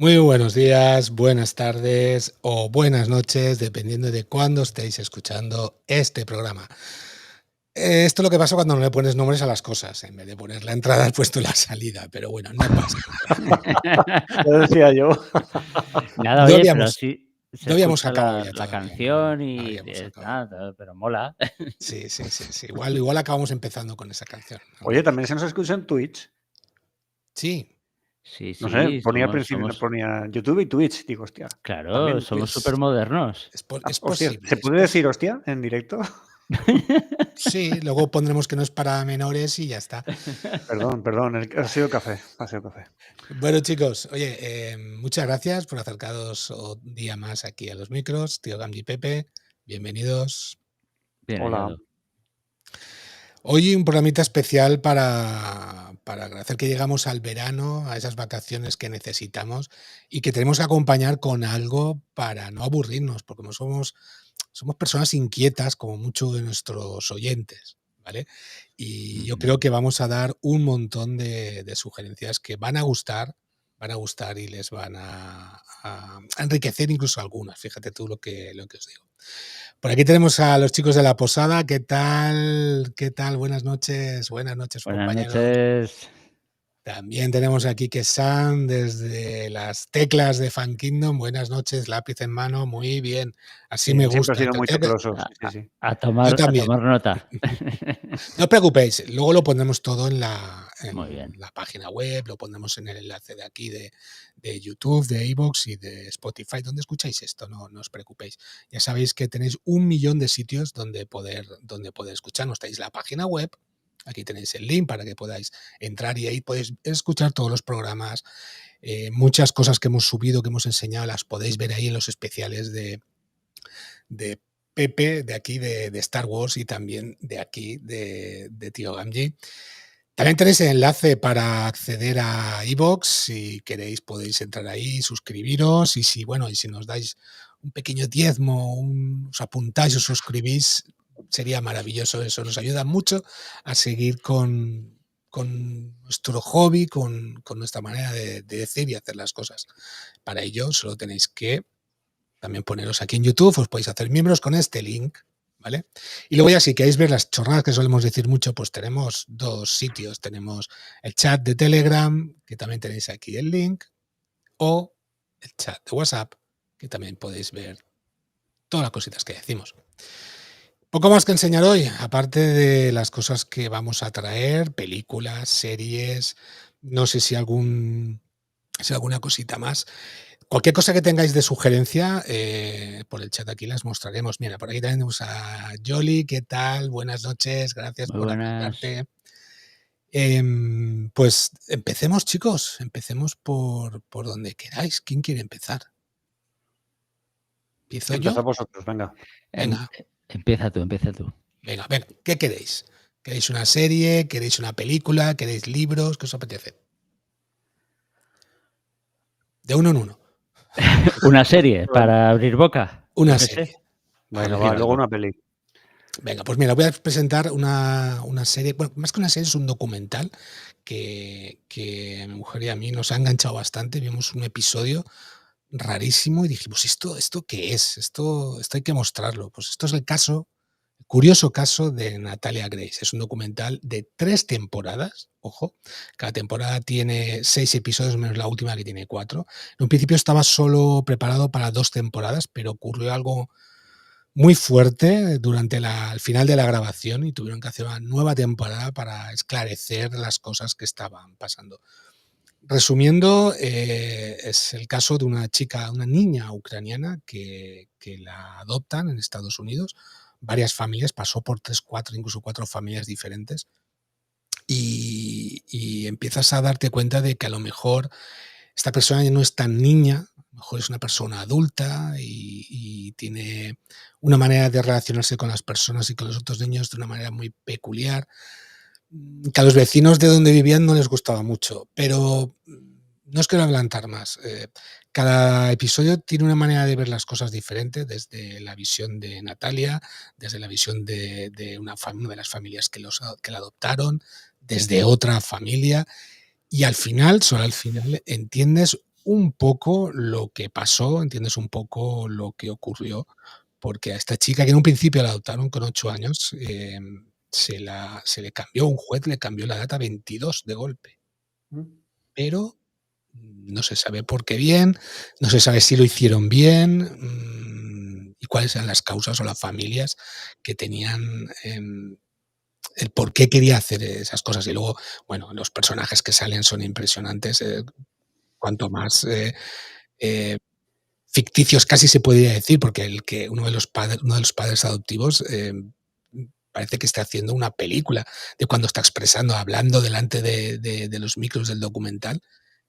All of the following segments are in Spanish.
Muy buenos días, buenas tardes o buenas noches, dependiendo de cuándo estéis escuchando este programa. Esto es lo que pasa cuando no le pones nombres a las cosas. En vez de poner la entrada, has puesto la salida, pero bueno, no pasa nada. Lo decía yo. Nada, No oye, pero habíamos, sí se no habíamos escucha acabado la ya la todavía, no, canción no y habíamos acabado. nada, pero mola. Sí, sí, sí, sí. Igual acabamos empezando con esa canción. Oye, también se nos escucha en Twitch. Sí, Sí, No sé, sí, ponía al principio, ponía YouTube y Twitch. Digo, hostia, claro, también. somos pues supermodernos. es Hostia, posible, ¿se es puede decir posible. hostia en directo? Sí, luego pondremos que no es para menores y ya está. Perdón, ha sido café, ha sido café. Bueno, chicos, oye, muchas gracias por acercaros un día más aquí a los micros. Tío Gamji y Pepe, bienvenidos. Bien Hola. hallado. Hoy un programita especial para agradecer que llegamos al verano, a esas vacaciones que necesitamos y que tenemos que acompañar con algo para no aburrirnos, porque no somos personas inquietas como muchos de nuestros oyentes, ¿vale? Y yo creo que vamos a dar un montón de sugerencias que van a gustar y les van a enriquecer incluso algunas. Fíjate tú lo que os digo. Por aquí tenemos a los chicos de la posada. ¿Qué tal? ¿Qué tal? Buenas noches, Buenas compañeros. noches. También tenemos aquí que Sam desde las teclas de Fan Kingdom. Buenas noches, lápiz en mano. Muy bien. Así me Siempre ha gusta. sido muy tecloso. Sí. A Yo tomar también. nota. No os preocupéis, luego lo pondremos todo en Muy bien. la página web, lo pondremos en el enlace de aquí de YouTube, de iVoox y de Spotify, donde escucháis esto, no os preocupéis. Ya sabéis que tenéis 1.000.000 de sitios donde poder escucharnos. Tenéis la página web, aquí tenéis el link para que podáis entrar y ahí podéis escuchar todos los programas. Muchas cosas que hemos subido, que hemos enseñado, las podéis ver ahí en los especiales de Pepe, de aquí de Star Wars y también de aquí de Tío Gamji. También tenéis el enlace para acceder a iVoox. Si queréis podéis entrar ahí, suscribiros y si nos dais un pequeño diezmo, os apuntáis, os suscribís, sería maravilloso eso. Nos ayuda mucho a seguir con nuestro hobby, con nuestra manera de decir y hacer las cosas. Para ello solo tenéis que también poneros aquí en YouTube, os podéis hacer miembros con este link, ¿vale? Y luego ya si queréis ver las chorradas que solemos decir mucho, pues tenemos dos sitios. Tenemos el chat de Telegram, que también tenéis aquí el link, o el chat de WhatsApp, que también podéis ver todas las cositas que decimos. Poco más que enseñar hoy, aparte de las cosas que vamos a traer, películas, series, no sé si alguna cosita más. Cualquier cosa que tengáis de sugerencia, por el chat aquí las mostraremos. Mira, por aquí también tenemos a Jolly. ¿Qué tal? Buenas noches. Gracias Muy por buenas. apuntarte. Pues empecemos, chicos. Empecemos por donde queráis. ¿Quién quiere empezar? ¿Empiezo yo? Empezad vosotros, venga. Venga, Empieza tú. venga. ¿Qué queréis? ¿Queréis una serie? ¿Queréis una película? ¿Queréis libros? ¿Qué os apetece? De uno en uno. Una serie para abrir boca. Una Yo qué serie. sé. Venga, Abrir luego algo. una peli. Venga, pues mira, voy a presentar una serie, bueno, más que una serie, es un documental que a mi mujer y a mí nos ha enganchado bastante. Vimos un episodio rarísimo y dijimos, ¿esto qué es? Esto hay que mostrarlo. Pues esto es el curioso caso de Natalia Grace. Es un documental de 3 temporadas, ojo, cada temporada tiene 6 episodios, menos la última que tiene 4. En un principio estaba solo preparado para 2 temporadas, pero ocurrió algo muy fuerte durante el final de la grabación y tuvieron que hacer una nueva temporada para esclarecer las cosas que estaban pasando. Resumiendo, es el caso de una niña ucraniana que la adoptan en Estados Unidos. Varias familias, pasó por 3, 4, incluso 4 familias diferentes y empiezas a darte cuenta de que a lo mejor esta persona ya no es tan niña, a lo mejor es una persona adulta y tiene una manera de relacionarse con las personas y con los otros niños de una manera muy peculiar, que a los vecinos de donde vivían no les gustaba mucho, pero no os quiero adelantar más. Cada episodio tiene una manera de ver las cosas diferente, desde la visión de Natalia, desde la visión de una de las familias que la adoptaron, desde otra familia, y al final, solo al final, entiendes un poco lo que pasó, entiendes un poco lo que ocurrió, porque a esta chica, que en un principio la adoptaron con 8 años, se le cambió, un juez le cambió la edad a 22 de golpe. Pero no se sabe por qué bien, no se sabe si lo hicieron bien, y cuáles eran las causas o las familias que tenían, el por qué quería hacer esas cosas. Y luego, bueno, los personajes que salen son impresionantes, cuanto más ficticios casi se podría decir, porque uno de los padres adoptivos parece que está haciendo una película de cuando está expresando, hablando delante de los micros del documental.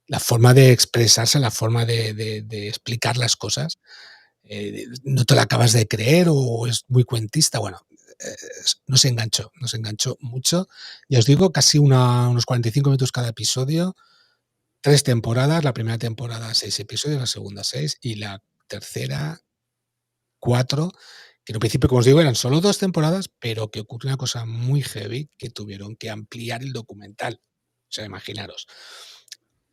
La forma de expresarse, la forma de explicar las cosas, no te la acabas de creer o es muy cuentista. Bueno, nos enganchó mucho. Ya os digo, casi unos 45 minutos cada episodio, 3 temporadas, la primera temporada 6 episodios, la segunda 6 y la tercera 4, que en un principio, como os digo, eran solo 2 temporadas, pero que ocurrió una cosa muy heavy, que tuvieron que ampliar el documental. O sea, imaginaros.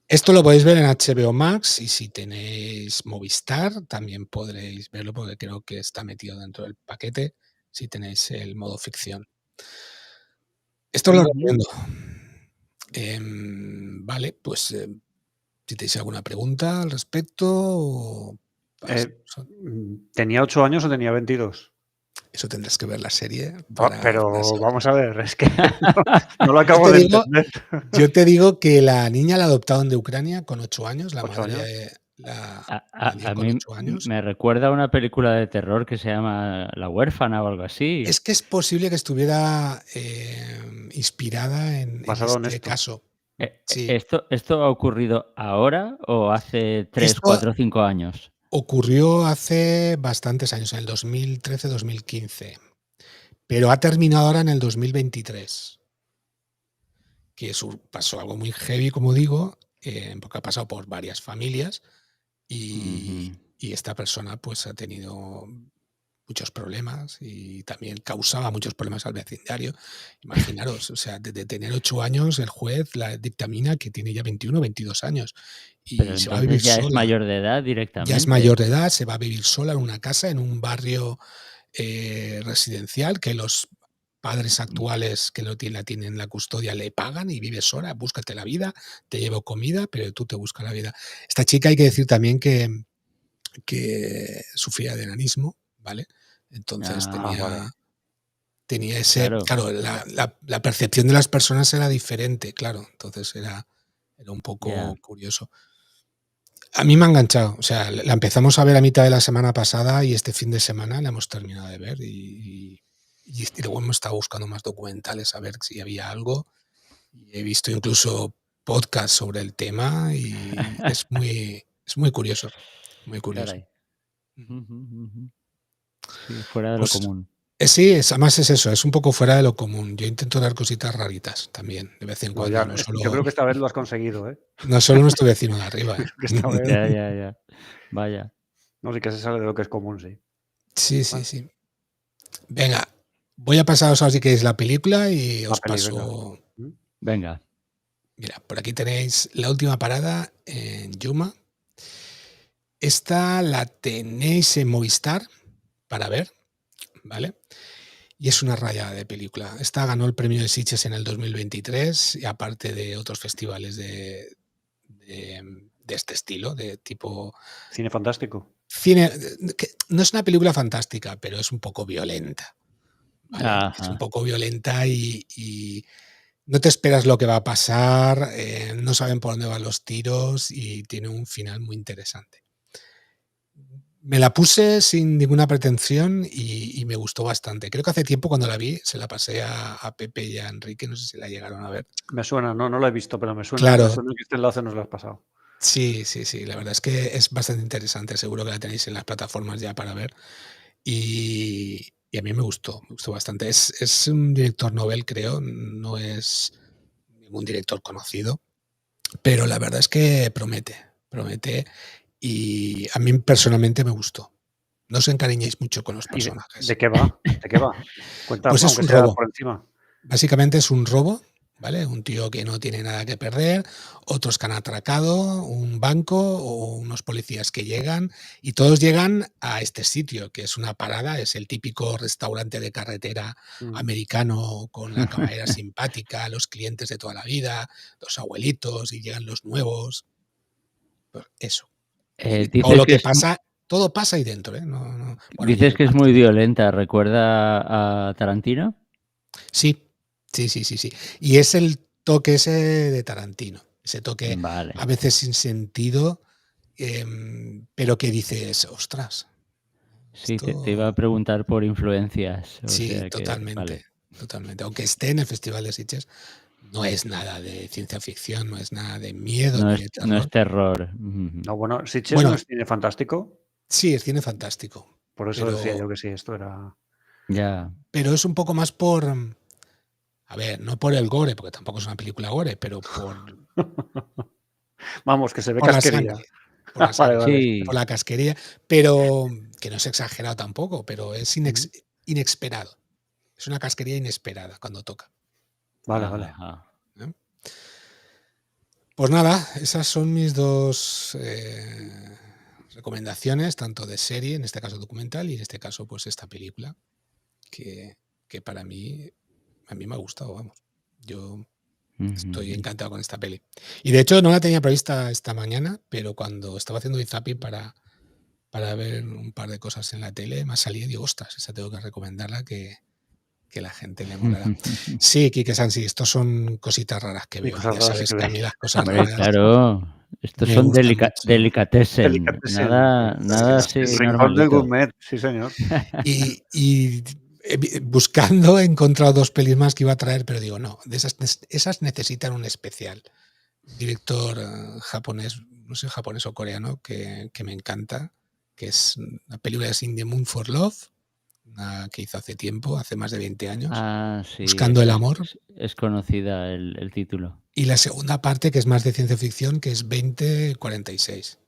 Esto lo podéis ver en HBO Max y si tenéis Movistar también podréis verlo porque creo que está metido dentro del paquete si tenéis el modo ficción. Esto lo recomiendo. Vale, pues si tenéis alguna pregunta al respecto. O ¿Tenía 8 años o tenía 22? Eso tendrás que ver la serie. Pero vamos a ver, es que no lo acabo de entender. Yo te digo que la niña la adoptaron de Ucrania con 8 años, la 8 madre años. A con mí 8 años. me recuerda a una película de terror que se llama La huérfana o algo así. Es que es posible que estuviera inspirada en este caso. Sí. ¿Esto ha ocurrido ahora o hace 3, 4, 5 años? Ocurrió hace bastantes años, en el 2013-2015, pero ha terminado ahora en el 2023. Que pasó algo muy heavy, como digo, porque ha pasado por varias familias y esta persona pues ha tenido muchos problemas y también causaba muchos problemas al vecindario. Imaginaros, o sea, de tener 8 años, el juez la dictamina que tiene ya 21 o 22 años y pero se va a vivir ya sola. Es mayor de edad directamente. Ya es mayor de edad, se va a vivir sola en una casa, en un barrio residencial que los padres actuales que la tienen la custodia le pagan y vive sola, búscate la vida, te llevo comida, pero tú te buscas la vida. Esta chica hay que decir también que sufría de enanismo, ¿vale? Entonces tenía ese... Claro, la percepción de las personas era diferente, claro, entonces era un poco curioso. A mí me ha enganchado, o sea, la empezamos a ver a mitad de la semana pasada y este fin de semana la hemos terminado de ver y luego hemos estado buscando más documentales a ver si había algo. Y he visto incluso podcasts sobre el tema y es muy curioso, muy curioso. Sí, fuera de lo común. Sí, además es eso, es un poco fuera de lo común. Yo intento dar cositas raritas también, de vez en cuando. No solo... Yo creo que esta vez lo has conseguido, ¿eh? No solo nuestro vecino de arriba. Ya. Vaya. No, sí que se sale de lo que es común, sí. Sí. Venga, voy a pasaros ahora si queréis la película y os paso... Venga. Mira, por aquí tenéis La última parada en Yuma. Esta la tenéis en Movistar para ver, ¿vale? Y es una rayada de película. Esta ganó el premio de Sitges en el 2023 y aparte de otros festivales de este estilo, de tipo... Cine fantástico. No es una película fantástica, pero es un poco violenta. ¿Vale? Es un poco violenta y no te esperas lo que va a pasar, no saben por dónde van los tiros y tiene un final muy interesante. Me la puse sin ninguna pretensión y me gustó bastante. Creo que hace tiempo cuando la vi se la pasé a Pepe y a Enrique, no sé si la llegaron a ver. Me suena, no la he visto, pero me suena, claro. Me suena que este enlace nos lo has pasado. Sí, la verdad es que es bastante interesante, seguro que la tenéis en las plataformas ya para ver. Y a mí me gustó bastante. Es un director novel, creo, no es ningún director conocido, pero la verdad es que promete y a mí personalmente me gustó. No os encariñéis mucho con los personajes. ¿De qué va? Cuéntame, pues es un robo. por encima. Básicamente es un robo ¿vale? Un tío que no tiene nada que perder, otros que han atracado un banco o unos policías que llegan y todos llegan a este sitio, que es una parada, es el típico restaurante de carretera Mm. americano con la camarera simpática, los clientes de toda la vida, los abuelitos y llegan los nuevos. Pues eso. Y todo Dices lo que que es pasa, todo pasa ahí dentro, ¿eh? Bueno, y dices el que es muy marketing. violenta, ¿recuerda a Tarantino? Sí, sí. Y es el toque ese de Tarantino, ese toque Vale. a veces sin sentido, pero que dices: "Ostras, Sí, te iba a esto". preguntar por influencias, o Sí, sea que vale. totalmente. Aunque esté en el Festival de Sitges, no es nada de ciencia ficción, no es nada de miedo ni de No es terror. terror. Ujú. No, bueno, Sitges no Bueno, es cine fantástico, sí, es cine fantástico, por eso decía yo pero que sí, esto era... Ya. es un poco más por, a ver, no por el gore, porque tampoco es una película gore, pero Vamos, que se ve por la casquería. sangre, por la Vale, sangre, vale. por Sí, la casquería, pero que no es exagerado tampoco, pero es Ujú. inesperado. Es una casquería inesperada cuando toca, Vale, vale. ajá. ¿eh? Pues nada, esas son mis dos recomendaciones, tanto de serie, en este caso documental, y en este caso, pues esta película, que para mí, a mí me ha gustado, vamos. Yo estoy Ujú. encantado con esta peli. Y de hecho no la tenía prevista esta mañana, pero cuando estaba haciendo el zapping para ver un par de cosas en la tele, me ha salido y digo: "Ostras, esa tengo que recomendarla, que la gente le molará". Sí, Quique Sansi, estos son cositas raras que Y veo. cosas Ya raras sí sabes que que a ve. mí las cosas Hombre, raras claro, estos me son gustan mucho. delicatessen, Delicatessen. nada El así rincón del normalito. gourmet, sí, señor. Y buscando he encontrado 2 pelis más que iba a traer, pero digo: "No, de esas necesitan un especial". Director, japonés, no sé, japonés o coreano, que me encanta, que es la película es In the Moon for Love, una que hizo hace tiempo, hace más de 20 años, Ah, sí, Buscando el amor, es conocida el título. y la segunda parte, que es más de ciencia ficción, que es 2046,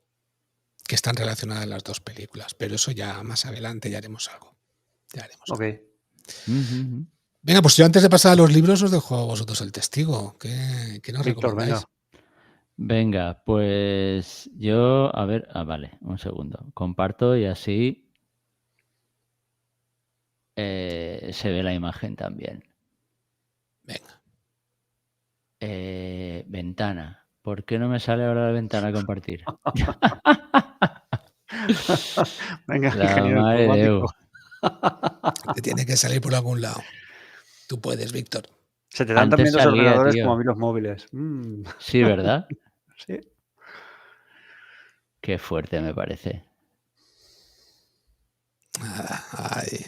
que están relacionadas las 2 películas, pero eso ya más adelante ya haremos algo, ya haremos Ok. algo. Ujú, ujú. Venga, pues yo antes de pasar a los libros os dejo a vosotros el testigo, ¿qué nos Víctor, venga. recomendáis? Venga, pues yo, a ver, vale, un segundo. Comparto y así se ve la imagen también. Venga. Ventana. ¿Por qué no me sale ahora la ventana a compartir? Venga, La ingeniero madre de informático. Déu. Te tiene que salir por algún lado. Tú puedes, Víctor. Se te dan Antes también los salía, ordenadores como a tío. mí los móviles. Sí, ¿verdad? Sí. Qué fuerte me parece. Nada, ay.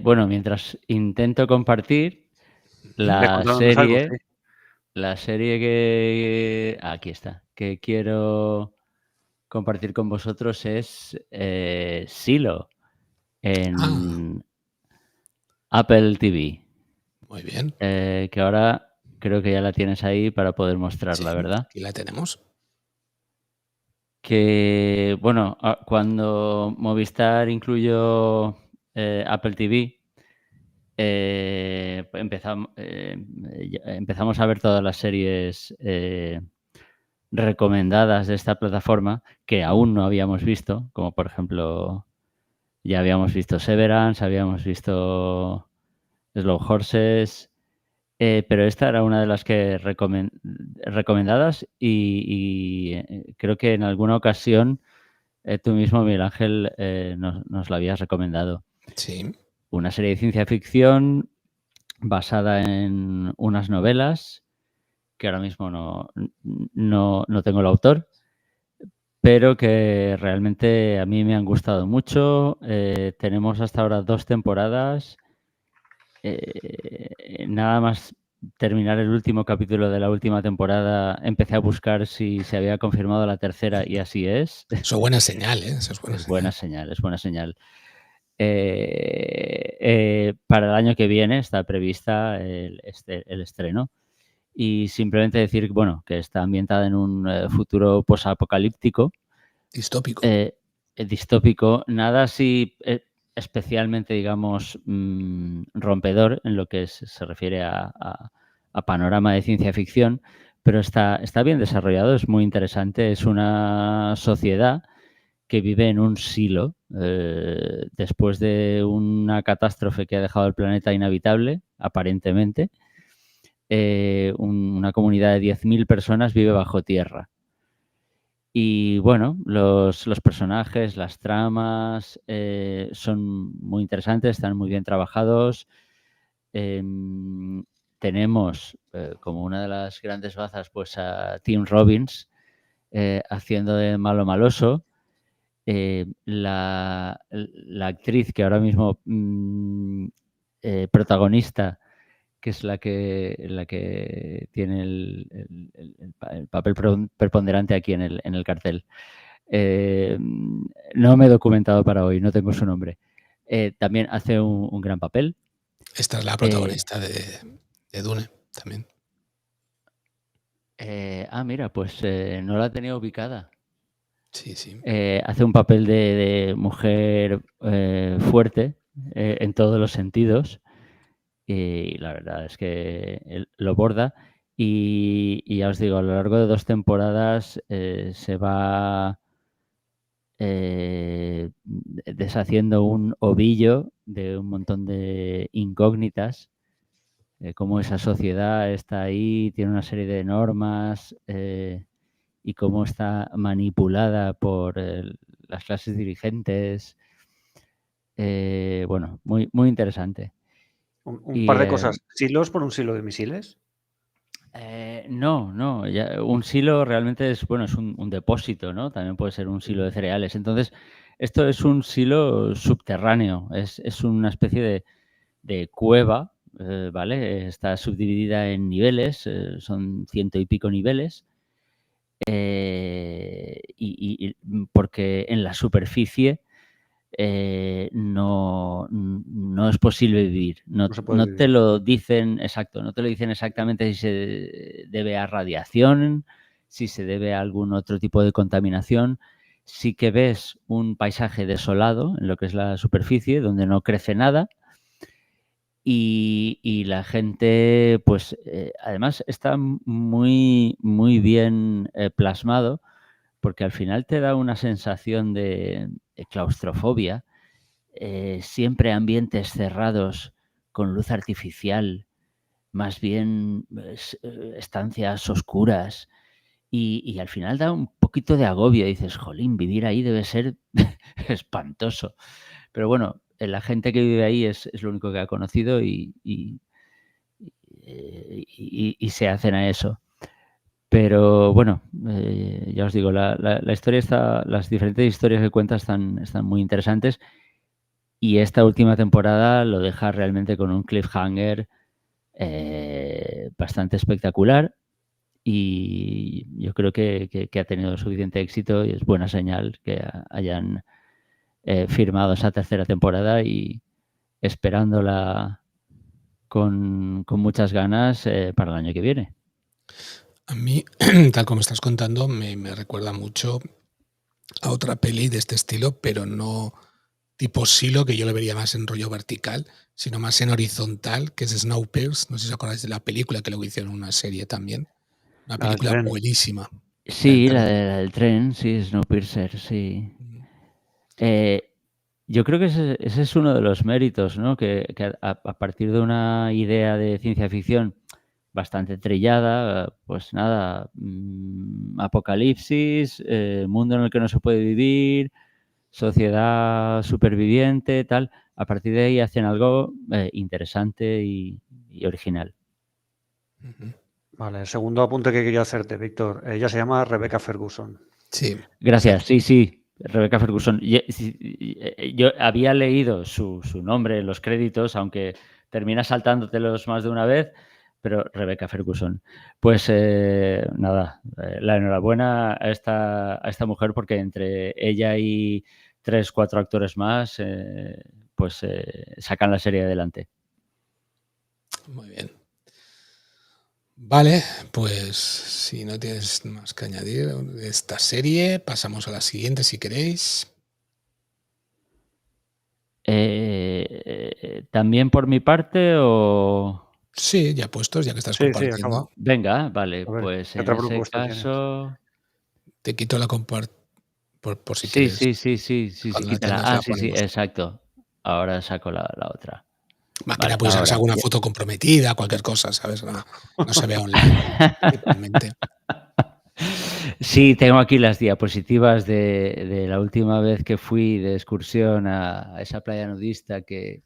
Bueno, mientras intento compartir Ujú. Ve la contándonos algo, serie, sí. que aquí está, que quiero compartir con vosotros es Silo Ah, en Apple TV, muy bien. que ahora creo que ya la tienes ahí para poder Sí, mostrarla, ¿verdad? aquí la tenemos. Que bueno, cuando Movistar incluyó Apple TV, empezamos a ver todas las series recomendadas de esta plataforma que aún no habíamos visto, como por ejemplo, ya habíamos visto Severance, habíamos visto Slow Horses, pero esta era una de las que recomendadas y creo que en alguna ocasión tú mismo, Miguel Ángel, nos la habías recomendado. Sí. Una serie de ciencia ficción basada en unas novelas que ahora mismo no tengo el autor, pero que realmente a mí me han gustado mucho. Tenemos hasta ahora 2 temporadas. Nada más terminar el último capítulo de la última temporada, empecé a buscar si se había confirmado la tercera y así es. Eso es buena señal, ¿eh? Eso es buena Es buena señal. señal, es buena señal. Para el año que viene está prevista el estreno. Y simplemente decir, bueno, que está ambientada en un futuro posapocalíptico, Distópico. distópico. Nada así especialmente, digamos, rompedor en lo que se refiere a panorama de ciencia ficción, pero está bien desarrollado, es muy interesante. Es una sociedad que vive en un silo después de una catástrofe que ha dejado el planeta inhabitable, aparentemente. Una comunidad de 10.000 personas vive bajo tierra. Y bueno, los personajes, las tramas son muy interesantes, están muy bien trabajados. Tenemos como una de las grandes bazas pues a Tim Robbins haciendo de malo maloso. La actriz que ahora mismo protagonista, que es la que tiene el papel preponderante aquí en el cartel. No me he documentado para hoy, no tengo su nombre. También hace un gran papel. Esta es la protagonista de Dune también. Mira, pues no la tenía ubicada. Sí, sí. Hace un papel de mujer fuerte en todos los sentidos. Y la verdad es que lo borda. Y ya os digo, a lo largo de 2 temporadas se va deshaciendo un ovillo de un montón de incógnitas. Cómo esa sociedad está ahí, tiene una serie de normas y cómo está manipulada por las clases dirigentes. Bueno, muy, muy interesante. Un par de cosas. ¿Silos por un silo de misiles? No. Un silo realmente es un depósito, ¿no? También puede ser un silo de cereales. Entonces, esto es un silo subterráneo. Es una especie de cueva, ¿vale? Está subdividida en niveles, son 100 y pico niveles. Y porque en la superficie no es posible vivir. No te lo dicen exacto, no te lo dicen exactamente si se debe a radiación, si se debe a algún otro tipo de contaminación. Sí que ves un paisaje desolado en lo que es la superficie, donde no crece nada. Y la gente, pues, además está muy, muy bien plasmado, porque al final te da una sensación de claustrofobia. Siempre ambientes cerrados con luz artificial, más bien estancias oscuras. Y al final da un poquito de agobio. Dices, jolín, vivir ahí debe ser espantoso. Pero bueno, la gente que vive ahí es lo único que ha conocido y se hacen a eso. Pero bueno, ya os digo, la historia las diferentes historias que cuenta están muy interesantes. Y esta última temporada lo deja realmente con un cliffhanger bastante espectacular. Y yo creo que ha tenido suficiente éxito y es buena señal que hayan firmado esa tercera temporada y esperándola con muchas ganas para el año que viene. A mí, tal como estás contando, me recuerda mucho a otra peli de este estilo, pero no tipo silo, que yo lo vería más en rollo vertical, sino más en horizontal, que es Snowpiercer. No sé si os acordáis de la película, que luego hicieron una serie también. Una película buenísima. Sí, la del tren, sí, Snowpiercer, sí. Yo creo que ese es uno de los méritos, ¿no? Que a partir de una idea de ciencia ficción bastante trillada, pues nada, apocalipsis, mundo en el que no se puede vivir, sociedad superviviente, tal. A partir de ahí hacen algo interesante y original. Vale, el segundo apunte que quería hacerte, Víctor. Ella se llama Rebecca Ferguson. Sí. Gracias, sí. Rebecca Ferguson. Yo había leído su nombre en los créditos, aunque terminas saltándotelos más de una vez, pero Rebecca Ferguson. Pues nada, la enhorabuena a esta mujer, porque entre ella y 3-4 actores más, pues sacan la serie adelante. Muy bien. Vale, pues si no tienes más que añadir de esta serie, pasamos a la siguiente si queréis. ¿También por mi parte o...? Sí, ya puestos, ya que estás Sí, compartiendo. acaba. Venga, vale, A ver, pues ¿qué en otra ese propuesta tienes? caso... Te quito la por si Sí, quieres. sí, Cuando la quítala. tengas Ah, la sí, ponemos. exacto. Ahora saco la otra. Más que Vale, nada, pues sacas ahora. alguna foto comprometida, cualquier cosa, ¿sabes? No se ve online, principalmente. Sí, tengo aquí las diapositivas de la última vez que fui de excursión a esa playa nudista que...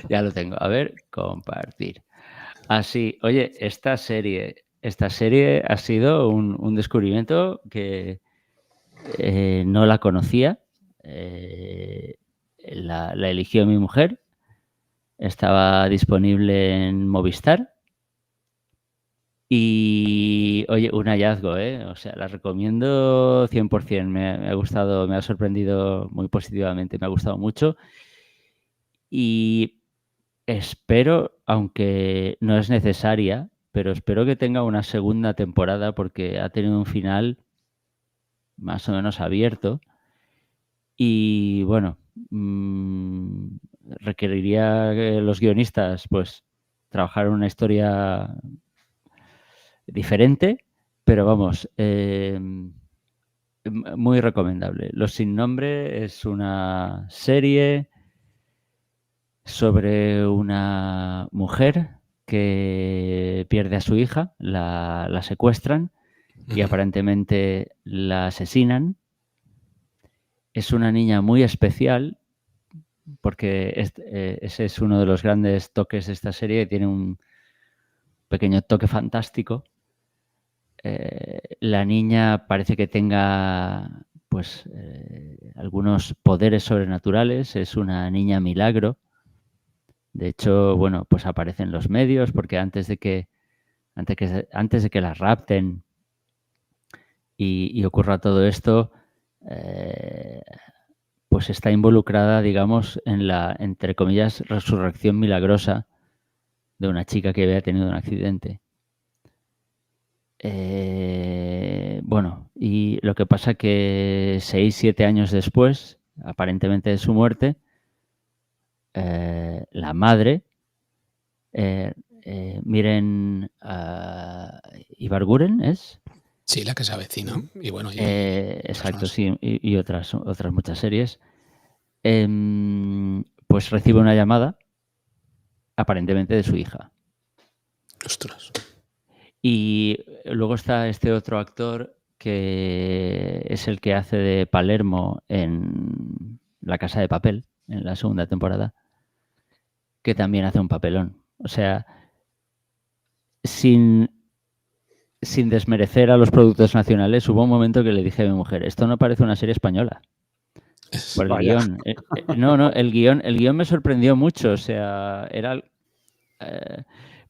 Ya lo tengo. A ver, compartir. Así, oye, esta serie ha sido un descubrimiento que no la conocía. La eligió mi mujer. Estaba disponible en Movistar. Y, oye, un hallazgo, ¿eh? O sea, la recomiendo 100%. Me ha gustado, me ha sorprendido muy positivamente, me ha gustado mucho. Y espero, aunque no es necesaria, pero espero que tenga una segunda temporada porque ha tenido un final más o menos abierto. Y bueno, requeriría que los guionistas, pues, trabajar una historia diferente, pero vamos, muy recomendable. Los Sin Nombre es una serie sobre una mujer que pierde a su hija, la secuestran y aparentemente la asesinan. Es una niña muy especial porque ese es uno de los grandes toques de esta serie, tiene un pequeño toque fantástico. La niña parece que tenga pues algunos poderes sobrenaturales, es una niña milagro. De hecho, bueno, pues aparece en los medios porque antes de que la rapten y ocurra todo esto, pues está involucrada, digamos, en la, entre comillas, resurrección milagrosa de una chica que había tenido un accidente. Bueno, y lo que pasa que 6-7 años después, aparentemente de su muerte, la madre, Miren Ibarguren, ¿es? Sí, la que se avecina. Y bueno, Exacto, sí, y otras muchas series. Pues recibe una llamada, aparentemente de su hija. Ostras. Y luego está este otro actor que es el que hace de Palermo en La Casa de Papel, en la segunda temporada, que también hace un papelón. O sea, sin desmerecer a los productos nacionales, hubo un momento que le dije a mi mujer, esto no parece una serie española. Por el guión. No, el guión me sorprendió mucho. O sea, era...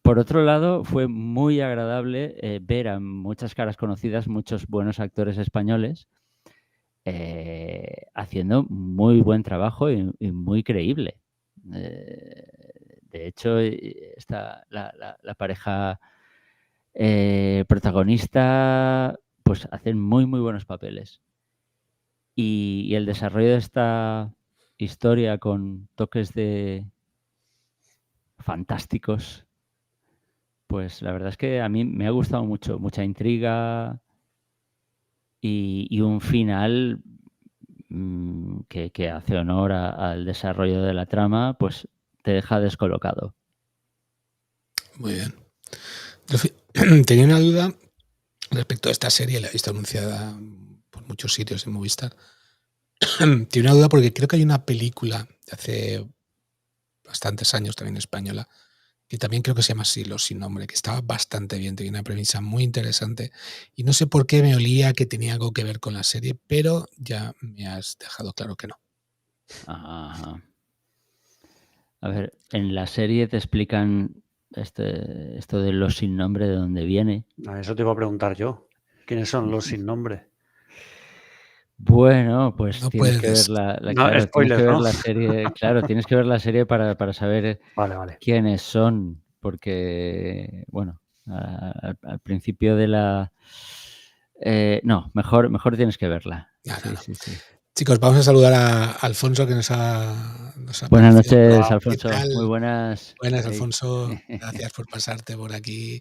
por otro lado, fue muy agradable ver a muchas caras conocidas, muchos buenos actores españoles, haciendo muy buen trabajo y muy creíble. De hecho, está la pareja protagonista, pues hacen muy buenos papeles. Y el desarrollo de esta historia con toques de fantásticos, pues la verdad es que a mí me ha gustado mucho, mucha intriga y un final que hace honor al desarrollo de la trama, pues te deja descolocado. Muy bien. Tenía una duda respecto a esta serie, la he visto anunciada por muchos sitios en Movistar. Tiene una duda porque creo que hay una película de hace bastantes años también española, que también creo que se llama así, Los Sin Nombre, que estaba bastante bien, tenía una premisa muy interesante y no sé por qué me olía que tenía algo que ver con la serie, pero ya me has dejado claro que no. Ajá. A ver, en la serie te explican esto de Los Sin Nombre, de dónde viene. Eso te iba a preguntar yo. ¿Quiénes son los Sin Nombre? Bueno, pues No tienes que puedes. ver No, tienes que spoilers, ver ¿no? la serie, claro, tienes que ver la serie para saber Vale. quiénes son, porque, bueno, al principio de la... no, mejor tienes que verla. No. Sí. Sí, Chicos, vamos a saludar a Alfonso que nos ha Buenas aparecido por noches, aquí. ¿Qué Alfonso. tal? Muy buenas. Buenas, Hey. Alfonso. Gracias por pasarte por aquí.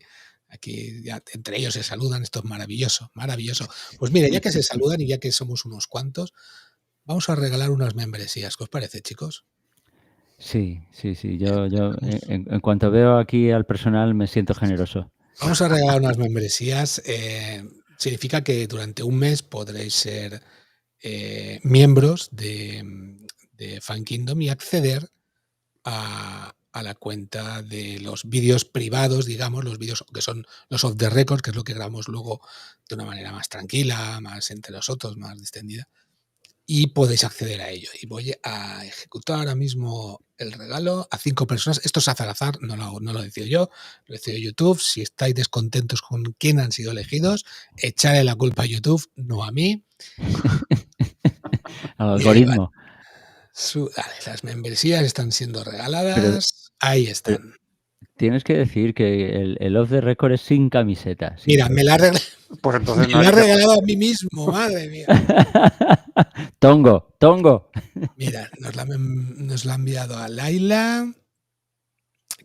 Aquí ya entre ellos se saludan, esto es maravilloso, maravilloso. Pues mira, ya que se saludan y ya que somos unos cuantos, vamos a regalar unas membresías. ¿Qué os parece, chicos? Sí. Yo en cuanto veo aquí al personal me siento generoso. Vamos a regalar unas membresías. Significa que durante un mes podréis ser miembros de Fan Kingdom y acceder a la cuenta de los vídeos privados, digamos, los vídeos que son los off the record, que es lo que grabamos luego de una manera más tranquila, más entre nosotros, más distendida, y podéis acceder a ello. Y voy a ejecutar ahora mismo el regalo a 5 personas. Esto es al azar, no lo decido yo, lo decido YouTube. Si estáis descontentos con quién han sido elegidos, echarle la culpa a YouTube, no a mí. Al algoritmo. Vale, las membresías están siendo regaladas. Ahí están. Tienes que decir que el off the record es sin camiseta. Mira, me la Pues entonces me la he regalado a mí mismo, madre mía. Tongo. Mira, nos la ha enviado a Laila,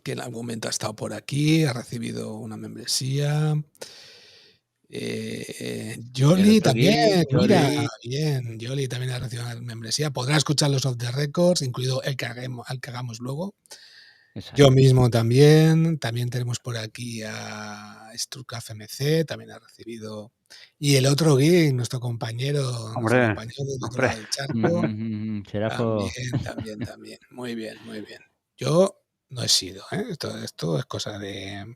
que en algún momento ha estado por aquí, ha recibido una membresía. Yoli también, mira, bien. Yoli también ha recibido una membresía. Podrá escuchar los off the records, incluido el que hagamos luego. Exacto. Yo mismo también. También tenemos por aquí a Struka FMC, también ha recibido. Y el otro Geek, nuestro compañero del otro lado del charco. Serafo. También. Muy bien. Yo no he sido, ¿eh? Esto es cosa de...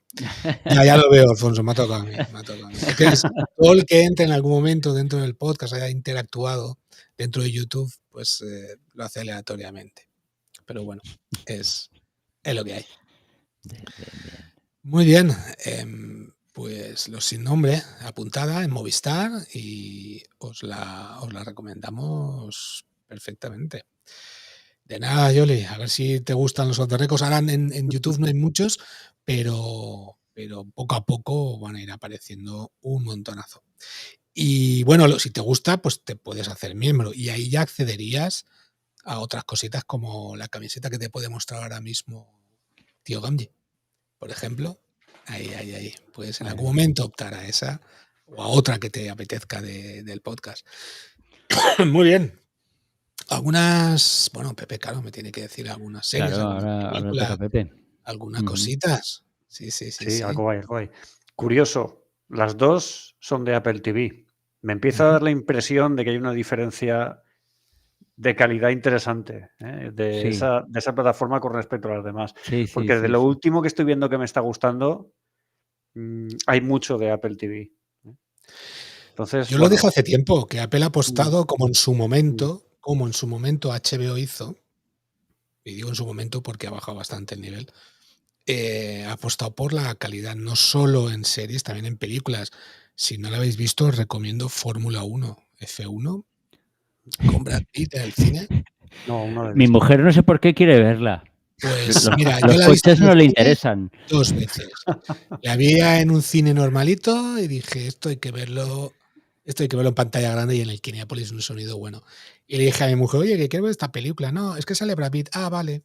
Ya lo veo, Alfonso, me ha tocado a mí. Es que todo el que entre en algún momento dentro del podcast, haya interactuado dentro de YouTube, pues lo hace aleatoriamente. Pero bueno, es lo que hay. Bien. Muy bien. Pues Los Sin Nombre, apuntada en Movistar y os la recomendamos perfectamente. De nada, Yoli, a ver si te gustan los off the records. Ahora en YouTube no hay muchos, pero poco a poco van a ir apareciendo un montonazo. Y bueno, si te gusta, pues te puedes hacer miembro y ahí ya accederías a otras cositas como la camiseta que te puede mostrar ahora mismo Tío Gamji, por ejemplo. Ahí. Puedes en algún momento optar a esa o a otra que te apetezca del podcast. Muy bien. Algunas, bueno, Pepe, claro, me tiene que decir algunas series, Claro, algunas ahora películas, toca Pepe. algunas cositas. Sí. Algo hay. Curioso, las dos son de Apple TV. Me empieza a dar la impresión de que hay una diferencia de calidad interesante de esa plataforma con respecto a las demás. Porque de lo último que estoy viendo que me está gustando, hay mucho de Apple TV. Entonces, yo lo dije hace tiempo, que Apple ha apostado como en su momento HBO hizo, y digo en su momento porque ha bajado bastante el nivel, ha apostado por la calidad, no solo en series, también en películas. Si no la habéis visto, os recomiendo Fórmula 1, F1, con Brad Pitt en el cine. No, Mi mujer no sé por qué quiere verla. Pues mira, los yo la he visto coches no le interesan. 2 veces. La vi en un cine normalito y dije, esto hay que verlo en pantalla grande y en el Kinepolis un sonido bueno. Y le dije a mi mujer, oye, que quiero ver esta película. No, es que sale Brad Pitt. Ah, vale.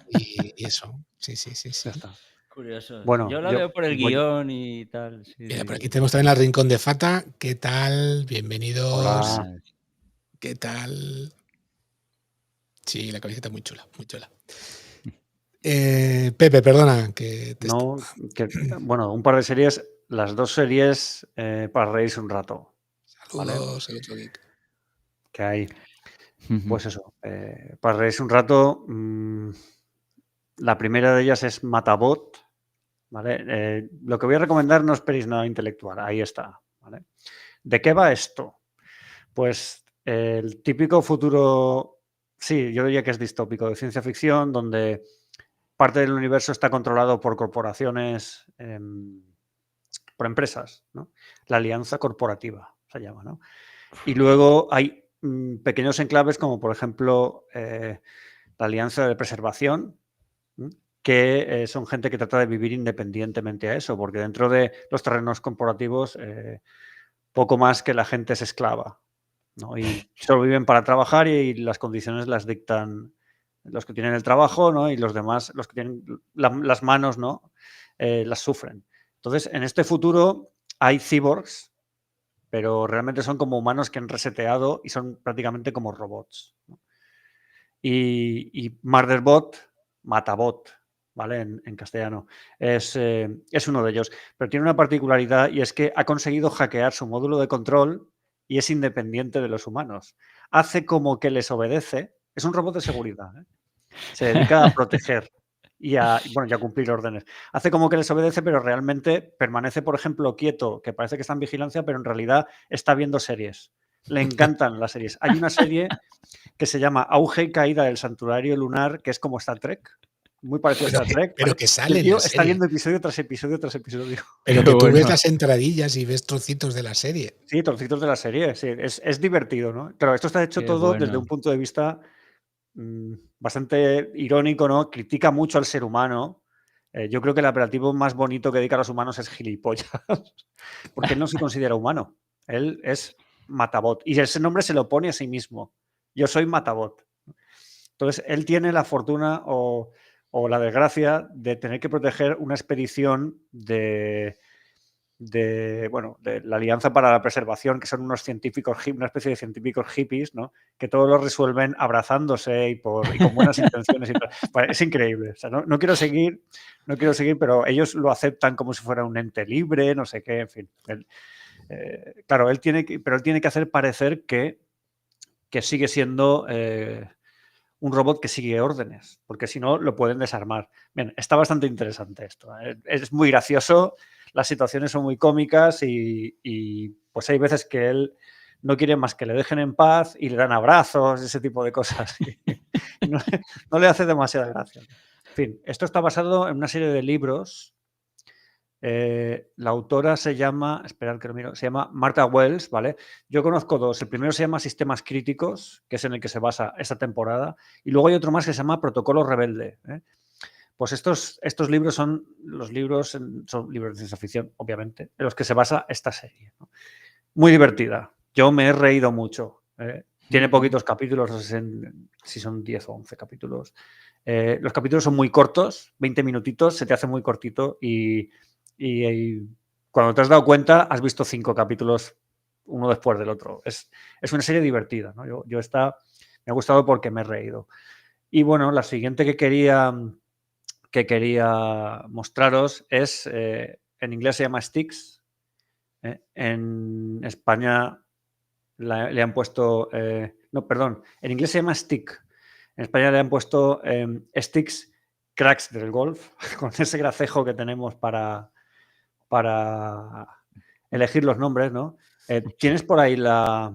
Y eso, sí. Ya está. Curioso. Bueno, yo la veo por el guión y tal. Mira, por aquí tenemos también al Rincón de Fata. ¿Qué tal? Bienvenidos. Hola. ¿Qué tal? Sí, la camiseta muy chula. Pepe, perdona que te bueno, un par de series, las dos series para reírse un rato. Saludos, el otro geek. Que hay. Pues eso, para reírse un rato, la primera de ellas es Matabot, ¿vale? Lo que voy a recomendar no esperéis nada intelectual, ahí está, ¿vale? ¿De qué va esto? Pues el típico futuro, sí, yo diría que es distópico, de ciencia ficción, donde parte del universo está controlado por corporaciones, por empresas, ¿no? La alianza corporativa se llama, ¿no? Y luego hay pequeños enclaves como, por ejemplo, la alianza de preservación, que son gente que trata de vivir independientemente a eso, porque dentro de los terrenos corporativos poco más que la gente es esclava. ¿no? Y solo viven para trabajar y las condiciones las dictan los que tienen el trabajo, ¿no? Y los demás, los que tienen las manos, ¿no? Las sufren. Entonces, en este futuro hay cyborgs, pero realmente son como humanos que han reseteado y son prácticamente como robots, ¿no? Y Murderbot, Matabot, ¿vale? En castellano, es uno de ellos. Pero tiene una particularidad y es que ha conseguido hackear su módulo de control y es independiente de los humanos. Hace como que les obedece. Es un robot de seguridad, ¿eh? Se dedica a proteger y a cumplir órdenes. Hace como que les obedece, pero realmente permanece, por ejemplo, quieto, que parece que está en vigilancia, pero en realidad está viendo series. Le encantan las series. Hay una serie que se llama Auge y Caída del Santuario Lunar, que es como Star Trek, muy parecido a Star Trek, Pero ¿vale? que Y sale el en la tío está serie. viendo episodio tras episodio tras episodio. Pero Qué que tú ves bueno. las entradillas y ves trocitos de la serie. Sí, trocitos de la serie, sí. Es divertido, ¿no? Claro, esto está hecho Qué todo desde bueno. un punto de vista bastante irónico, ¿no? Critica mucho al ser humano. Yo creo que el apelativo más bonito que dedica a los humanos es gilipollas, porque él no se considera humano. Él es Matabot. Y ese nombre se lo pone a sí mismo. Yo soy Matabot. Entonces, él tiene la fortuna o la desgracia de tener que proteger una expedición de la Alianza para la Preservación, que son unos científicos, una especie de científicos hippies, ¿no? Que todo lo resuelven abrazándose y con buenas intenciones. Y tal. Es increíble. O sea, no quiero seguir, pero ellos lo aceptan como si fuera un ente libre, no sé qué, en fin. Claro, él tiene que hacer parecer que sigue siendo un robot que sigue órdenes, porque si no lo pueden desarmar. Bien, está bastante interesante esto. Es muy gracioso, las situaciones son muy cómicas y pues hay veces que él no quiere más que le dejen en paz y le dan abrazos, ese tipo de cosas. Y no le hace demasiada gracia. En fin, esto está basado en una serie de libros. La autora se llama, esperad que lo miro, se llama Martha Wells, ¿vale? Yo conozco dos. El primero se llama Sistemas Críticos, que es en el que se basa esta temporada, y luego hay otro más que se llama Protocolo Rebelde, ¿eh? Pues estos libros son libros de ciencia ficción, obviamente, en los que se basa esta serie, ¿no? Muy divertida. Yo me he reído mucho. Tiene poquitos capítulos, no sé si son 10 o 11 capítulos. Los capítulos son muy cortos, 20 minutitos, se te hace muy cortito y cuando te has dado cuenta has visto 5 capítulos uno después del otro. Es una serie divertida, ¿no? Yo me ha gustado porque me he reído. Y bueno, la siguiente que quería mostraros es, en inglés se llama Sticks, en España le han puesto, no, perdón, en inglés se llama Stick, en España le han puesto Sticks Cracks del Golf, con ese gracejo que tenemos para elegir los nombres, ¿no? ¿Tienes por ahí la...?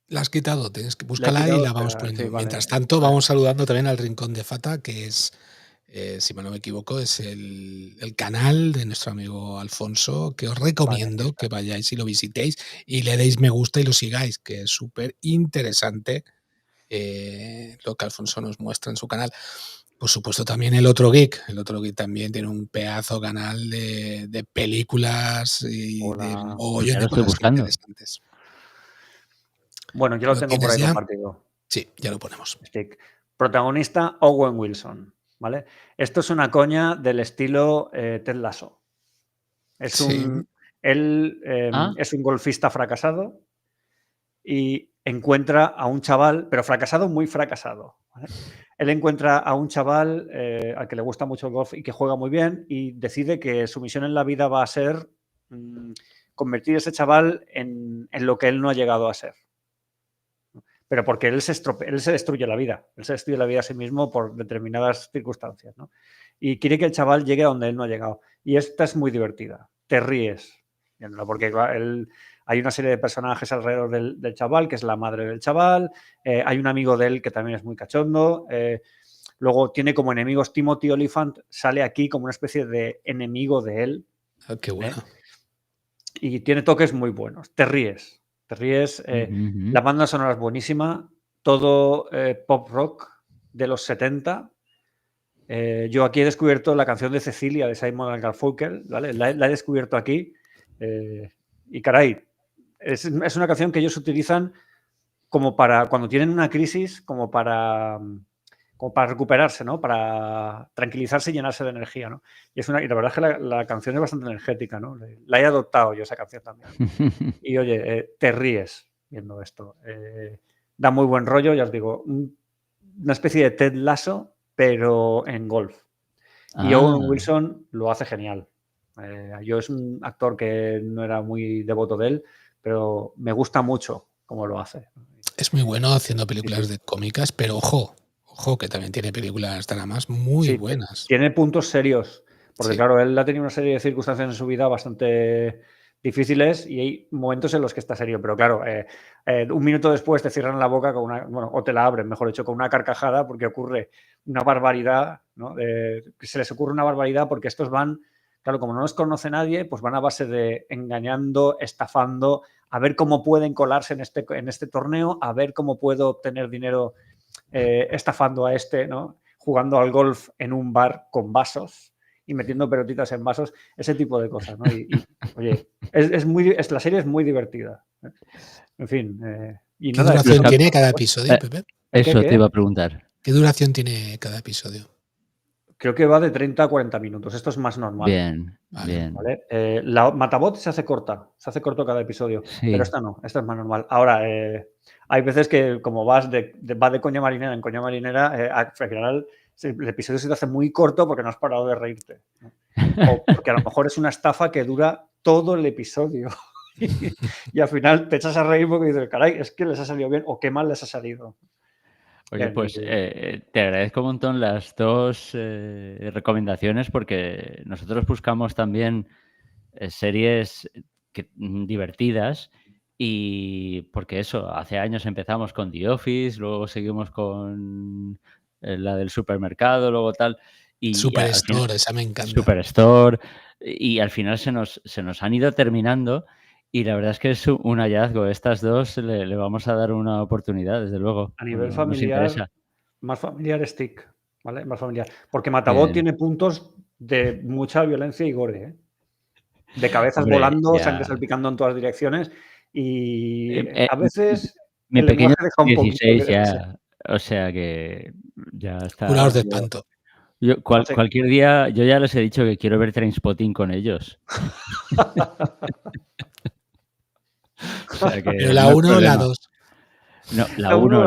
La has quitado, tienes que búscala y la vamos poniendo. Sí, vale. Mientras tanto, vamos saludando también al Rincón de Fata, que es, si no me equivoco, es el canal de nuestro amigo Alfonso, que os recomiendo que vayáis y lo visitéis y le deis me gusta y lo sigáis, que es súper interesante lo que Alfonso nos muestra en su canal. Por supuesto, también el otro geek también tiene un pedazo canal de películas y de mogollón de cosas interesantes. Bueno, yo lo tengo por ahí compartido. Sí, ya lo ponemos. Stick. Protagonista Owen Wilson, ¿vale? Esto es una coña del estilo Ted Lasso. Él es un golfista fracasado y encuentra a un chaval, pero fracasado, muy fracasado, ¿vale? Él encuentra a un chaval al que le gusta mucho el golf y que juega muy bien y decide que su misión en la vida va a ser convertir a ese chaval en lo que él no ha llegado a ser. Pero porque él se destruye la vida. Él se destruye la vida a sí mismo por determinadas circunstancias, ¿no? Y quiere que el chaval llegue a donde él no ha llegado. Y esta es muy divertida. Te ríes. Porque hay una serie de personajes alrededor del chaval, que es la madre del chaval. Hay un amigo de él que también es muy cachondo. Luego tiene como enemigos Timothy Olyphant. Sale aquí como una especie de enemigo de él. Qué bueno. Y tiene toques muy buenos. Te ríes. La banda sonora es buenísima, todo pop rock de los 70. Yo aquí he descubierto la canción de Cecilia de Simon & Garfunkel, ¿vale? La he descubierto aquí y caray, es una canción que ellos utilizan como para, cuando tienen una crisis, como para recuperarse, ¿no? Para tranquilizarse y llenarse de energía, ¿no? Y la verdad es que la canción es bastante energética, ¿no? La he adoptado yo, esa canción también. Y oye, te ríes viendo esto. Da muy buen rollo, ya os digo, una especie de Ted Lasso, pero en golf. Y Owen Wilson lo hace genial. Yo es un actor que no era muy devoto de él, pero me gusta mucho cómo lo hace. Es muy bueno haciendo películas de cómicas, pero ojo, que también tiene películas dramas muy buenas. Tiene puntos serios, porque claro, él ha tenido una serie de circunstancias en su vida bastante difíciles y hay momentos en los que está serio, pero claro, un minuto después te cierran la boca con o te la abren, mejor dicho, con una carcajada porque ocurre una barbaridad, ¿no? Se les ocurre una barbaridad porque estos van, claro, como no los conoce nadie, pues van a base de engañando, estafando, a ver cómo pueden colarse en este torneo, a ver cómo puedo obtener dinero estafando a ¿no? Jugando al golf en un bar con vasos y metiendo pelotitas en vasos, ese tipo de cosas, ¿no? Oye, la serie es muy divertida. En fin. ¿Qué duración tiene cada episodio, Pepe? Eso te iba a preguntar. ¿Qué duración tiene cada episodio? Creo que va de 30 a 40 minutos. Esto es más normal. Bien. ¿Vale? La Matabot se hace corta. Se hace corto cada episodio. Sí. Pero esta no. Esta es más normal. Ahora, hay veces que como va de coña marinera en coña marinera, al final el episodio se te hace muy corto porque no has parado de reírte, ¿no? O porque a lo mejor es una estafa que dura todo el episodio. Y al final te echas a reír porque dices, caray, es que les ha salido bien o qué mal les ha salido. Oye, pues te agradezco un montón las dos recomendaciones porque nosotros buscamos también series divertidas y porque eso, hace años empezamos con The Office, luego seguimos con la del supermercado, luego tal. Y Superstore, esa me encanta. Superstore, y al final se nos han ido terminando. Y la verdad es que es un hallazgo. Estas dos le vamos a dar una oportunidad, desde luego. A nivel familiar, más familiar Stick, ¿vale? Más familiar. Porque Matabot tiene puntos de mucha violencia y gore, ¿eh? De cabezas volando, sangre salpicando en todas direcciones y a veces mi pequeño deja un 16 ya, o sea que ya está. Curados de espanto. Yo, cualquier día, yo ya les he dicho que quiero ver Trainspotting con ellos. O sea que pero la 1 o la 2. No, la 1,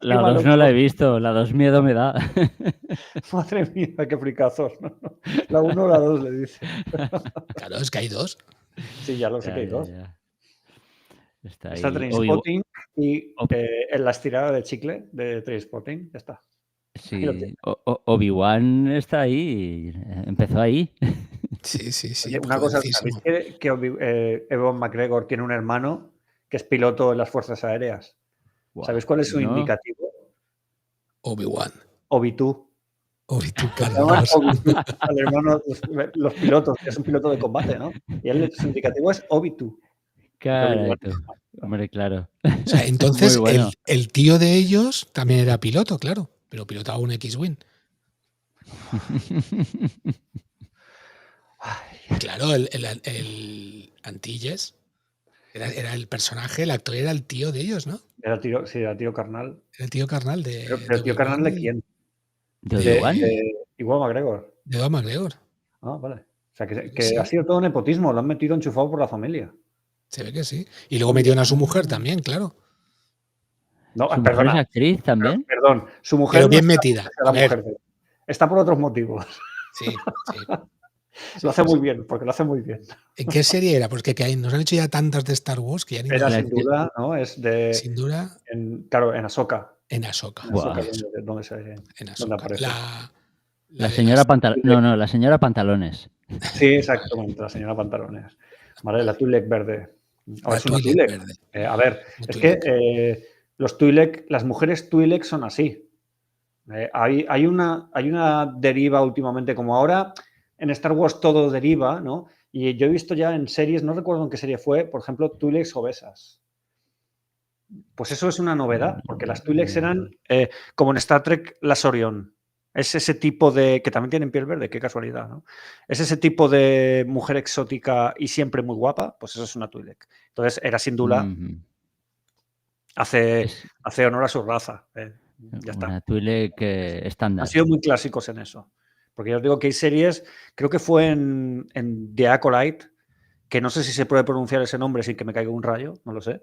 la 2 no la he visto, la 2 miedo me da. Madre mía, qué fricazos. La 1 o la 2 le dice. Claro, es que hay 2. Sí, ya lo sé que hay 2. Está Trainspotting y en la estirada de chicle de Trainspotting, ya está. Sí, Obi-Wan está ahí, empezó ahí. Sí. Oye, una cosa, ¿sabéis que Ewan McGregor tiene un hermano que es piloto en las Fuerzas Aéreas? Wow, ¿sabéis cuál es su indicativo? Obi-Wan. Obi-Two. Obi-Two, Carlos. Al hermano, los pilotos, que es un piloto de combate, ¿no? Y él, su indicativo es Obi-Two. Claro, hombre, claro. O sea, entonces bueno. el tío de ellos también era piloto, claro, pero pilotaba un X-Wing. Claro, el Antilles era el personaje, el actor era el tío de ellos, ¿no? Era el tío carnal. Era el tío carnal de. ¿Pero el tío carnal de quién? ¿De Obi-Wan? Ewan McGregor. De Ewan McGregor. Ah, vale. O sea, que sí. Ha sido todo nepotismo, lo han metido enchufado por la familia. Se ve que sí. Y luego metieron a su mujer también, claro. No, ¿Su mujer es actriz también? Perdón, su mujer. Pero bien metida. Está por otros motivos. Sí. Lo hace muy bien, porque lo hace muy bien. ¿En qué serie era? Porque nos han hecho ya tantas de Star Wars que ya ni era sin duda, ¿no? Es de. Sin duda. Claro, en Ahsoka. En Ahsoka. Wow. Donde aparece. La señora Pantalones. No, la señora Pantalones. Sí, exactamente, la señora Pantalones. Vale, la Twi'lek verde. Ahora es una Twi'lek verde. A ver, es que los Twi'lek, las mujeres Twi'lek son así. Hay una deriva últimamente, como ahora en Star Wars todo deriva, ¿no? Y yo he visto ya en series, no recuerdo en qué serie fue, por ejemplo, Twi'leks obesas. Pues eso es una novedad, porque las Twi'leks eran como en Star Trek las Orion, Es ese tipo de... que también tienen piel verde, qué casualidad, ¿no? Es ese tipo de mujer exótica y siempre muy guapa, pues eso es una Twi'lek. Entonces, Hera Syndulla hace honor a su raza. Ya está. Una Twi'lek Han estándar. sido muy clásicos en eso. Porque ya os digo que hay series, creo que fue en The Acolyte, que no sé si se puede pronunciar ese nombre sin que me caiga un rayo, no lo sé.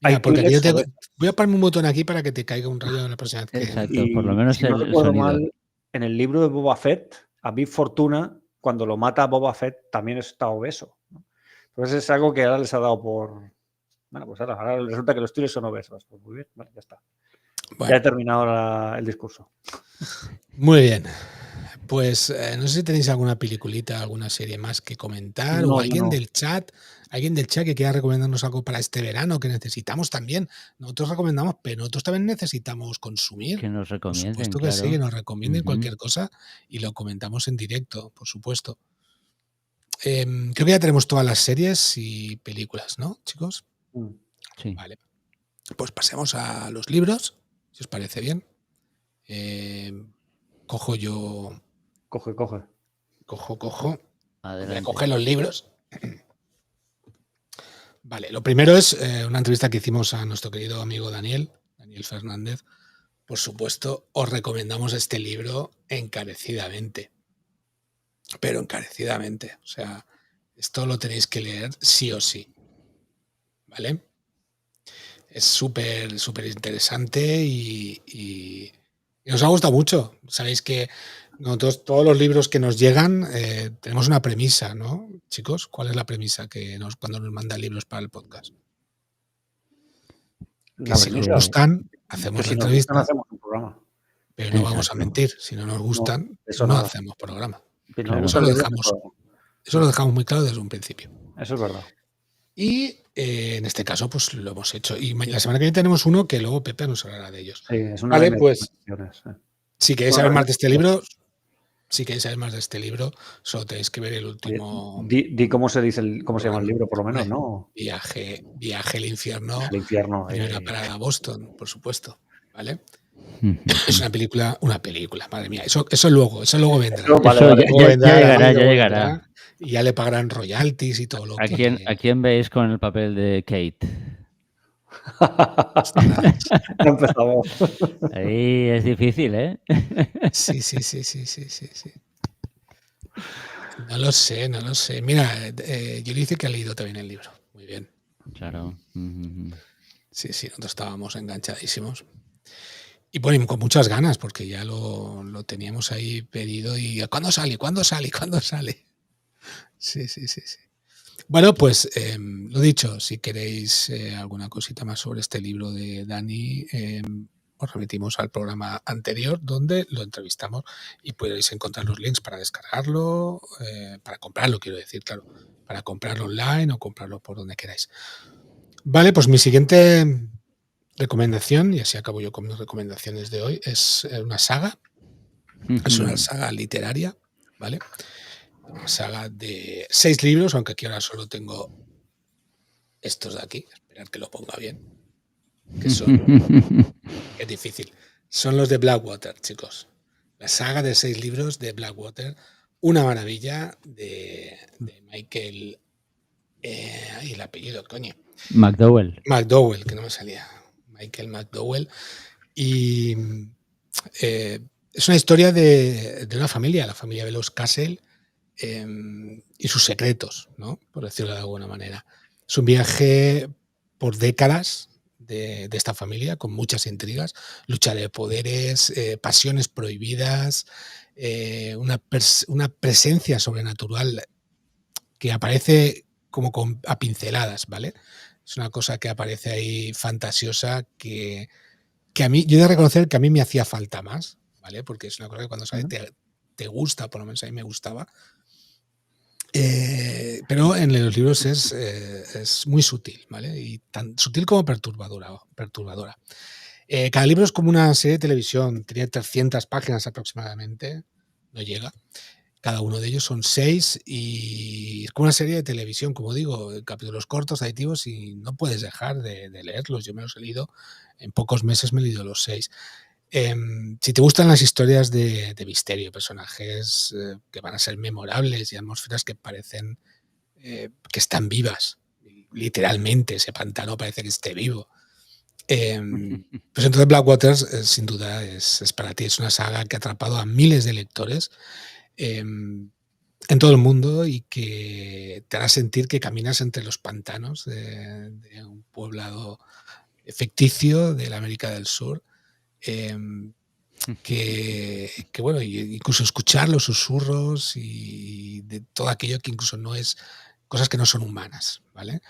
Mira, porque aquí Twi'leks, voy a ponerme un botón aquí para que te caiga un rayo en la próxima vez que... Exacto, por lo menos si no el recuerdo sonido. mal, en el libro de Boba Fett, a Bib Fortuna, cuando lo mata a Boba Fett, también está obeso, ¿no? Entonces es algo que ahora les ha dado por... Bueno, pues ahora resulta que los Twi'leks son obesos. Pues muy bien, vale, ya está. Bueno. Ya he terminado el discurso. Muy bien. Pues no sé si tenéis alguna peliculita, alguna serie más que comentar, No, o alguien no. del chat que quiera recomendarnos algo para este verano que necesitamos también. Nosotros recomendamos, pero nosotros también necesitamos consumir. Que nos recomienden, Por supuesto que claro. sí, que nos recomienden cualquier cosa y lo comentamos en directo, por supuesto. Creo que ya tenemos todas las series y películas, ¿no, chicos? Sí. Vale. Pues pasemos a los libros, si os parece bien. Cojo yo... Coge. Cojo. Adelante. Voy a coger los libros. Vale, lo primero es una entrevista que hicimos a nuestro querido amigo Daniel Fernández. Por supuesto, os recomendamos este libro encarecidamente. Pero encarecidamente. O sea, esto lo tenéis que leer sí o sí. ¿Vale? Es súper interesante y nos ha gustado mucho. Sabéis que nosotros, todos los libros que nos llegan, tenemos una premisa, ¿no, chicos? ¿Cuál es la premisa cuando nos mandan libros para el podcast? Que si nos gustan, hacemos la entrevista. Hacemos un programa. Pero no vamos a mentir. Si no nos gustan, no hacemos programa. Claro. Eso lo dejamos muy claro desde un principio. Eso es verdad. Y en este caso, pues lo hemos hecho. Y la semana que viene tenemos uno que luego Pepe nos hablará de ellos. Sí, es una vale, pues si queréis saber más de este libro, solo tenéis que ver el último. Di cómo se dice cómo se llama el libro, por lo menos, ¿no? Viaje al infierno. Primera parada a Boston, por supuesto. ¿Vale? Es una película, madre mía. Eso luego vendrá. Ya llegará. Y ya le pagarán royalties y todo lo que... ¿A quién veis con el papel de Kate? No empezamos. Ahí es difícil, ¿eh? Sí. No lo sé. Mira, yo le dice que ha leído también el libro. Muy bien. Claro. Sí, nosotros estábamos enganchadísimos. Y bueno, con muchas ganas, porque ya lo teníamos ahí pedido. Y ¿cuándo sale? Sí. Bueno, pues lo dicho, si queréis alguna cosita más sobre este libro de Dani, os remitimos al programa anterior donde lo entrevistamos y podéis encontrar los links para descargarlo, para comprarlo, quiero decir, claro, para comprarlo online o comprarlo por donde queráis. Vale, pues mi siguiente recomendación, y así acabo yo con mis recomendaciones de hoy, es una saga. Es una saga literaria, ¿vale? Una saga de 6 libros, aunque aquí ahora solo tengo estos de aquí. Esperad que lo ponga bien. Que es difícil. Son los de Blackwater, chicos. La saga de 6 libros de Blackwater. Una maravilla de Michael... y el apellido, coño. McDowell, que no me salía. Michael McDowell. Y es una historia de una familia, la familia de los Castle, y sus secretos, ¿no? Por decirlo de alguna manera. Es un viaje por décadas de esta familia, con muchas intrigas, lucha de poderes, pasiones prohibidas, una presencia sobrenatural que aparece como a pinceladas, ¿vale? Es una cosa que aparece ahí fantasiosa que a mí, yo he de reconocer que a mí me hacía falta más, ¿vale? Porque es una cosa que cuando sale te gusta, por lo menos a mí me gustaba. Pero en los libros es muy sutil, ¿vale? Y tan sutil como perturbadora. Cada libro es como una serie de televisión, tenía 300 páginas aproximadamente, no llega. Cada uno de ellos son 6 y es como una serie de televisión, como digo, capítulos cortos, aditivos, y no puedes dejar de leerlos. Yo me los he leído, en pocos meses me he leído los 6. Si te gustan las historias de misterio, personajes que van a ser memorables y atmósferas que parecen que están vivas, literalmente, ese pantano parece que esté vivo. Pues entonces Blackwater sin duda es para ti. Es una saga que ha atrapado a miles de lectores en todo el mundo y que te hará sentir que caminas entre los pantanos de un poblado ficticio de la América del Sur. Que bueno, incluso escuchar los susurros y de todo aquello que incluso no es cosas que no son humanas, ¿vale?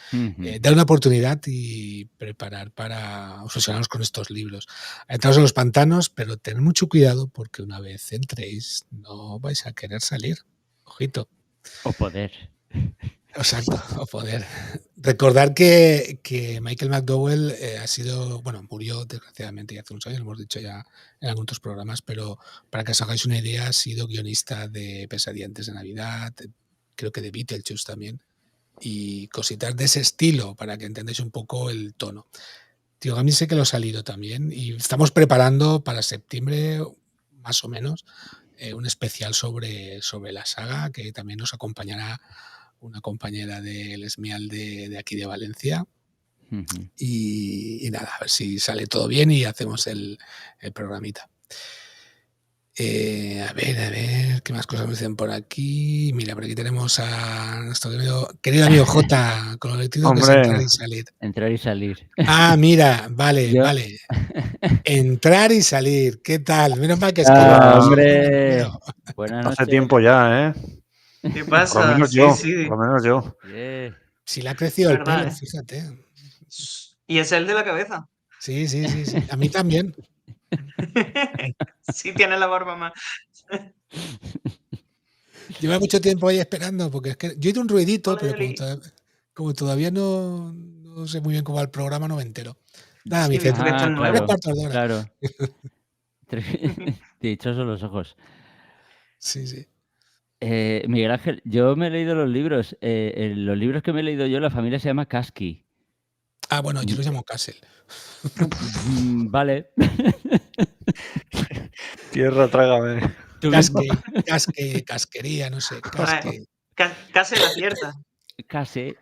Dar una oportunidad y preparar para obsesionaros con estos libros. Entraos en los pantanos, pero tened mucho cuidado porque una vez entréis no vais a querer salir. Ojito. O poder. Exacto, o poder. Recordar que Michael McDowell murió desgraciadamente ya hace unos años, lo hemos dicho ya en algunos programas, pero para que os hagáis una idea, ha sido guionista de Pesadilla antes de Navidad, creo que de Beetlejuice también, y cositas de ese estilo, para que entendáis un poco el tono. Tío, a mí sé que lo ha salido también, y estamos preparando para septiembre, más o menos, un especial sobre la saga, que también nos acompañará una compañera del Esmial de aquí de Valencia. Y nada, a ver si sale todo bien y hacemos el programita. A ver, ¿qué más cosas me dicen por aquí? Mira, por aquí tenemos a nuestro querido amigo J, con lo lectivo que es entrar y salir. Entrar y salir. Ah, mira, vale. Entrar y salir, ¿qué tal? Menos mal que hombre. Buenas noches. Hace tiempo ya, ¿eh? ¿Qué pasa? Por lo menos yo. Yeah. Si le ha crecido el pelo, fíjate. Y es el de la cabeza. Sí. A mí también. Sí, tiene la barba más. Lleva mucho tiempo ahí esperando, porque es que yo he ido un ruidito, Hola, pero como todavía no sé muy bien cómo va el programa, no me entero. Nada, Sí, mi visto que esto es nuevo. Claro. Dichosos los ojos. Sí. Miguel Ángel, yo me he leído los libros. Los libros que me he leído yo, la familia se llama Kasky. Ah, bueno, yo los llamo Castle. Vale. Tierra, trágame. Casquería, no sé. Casi la acierta. Casi.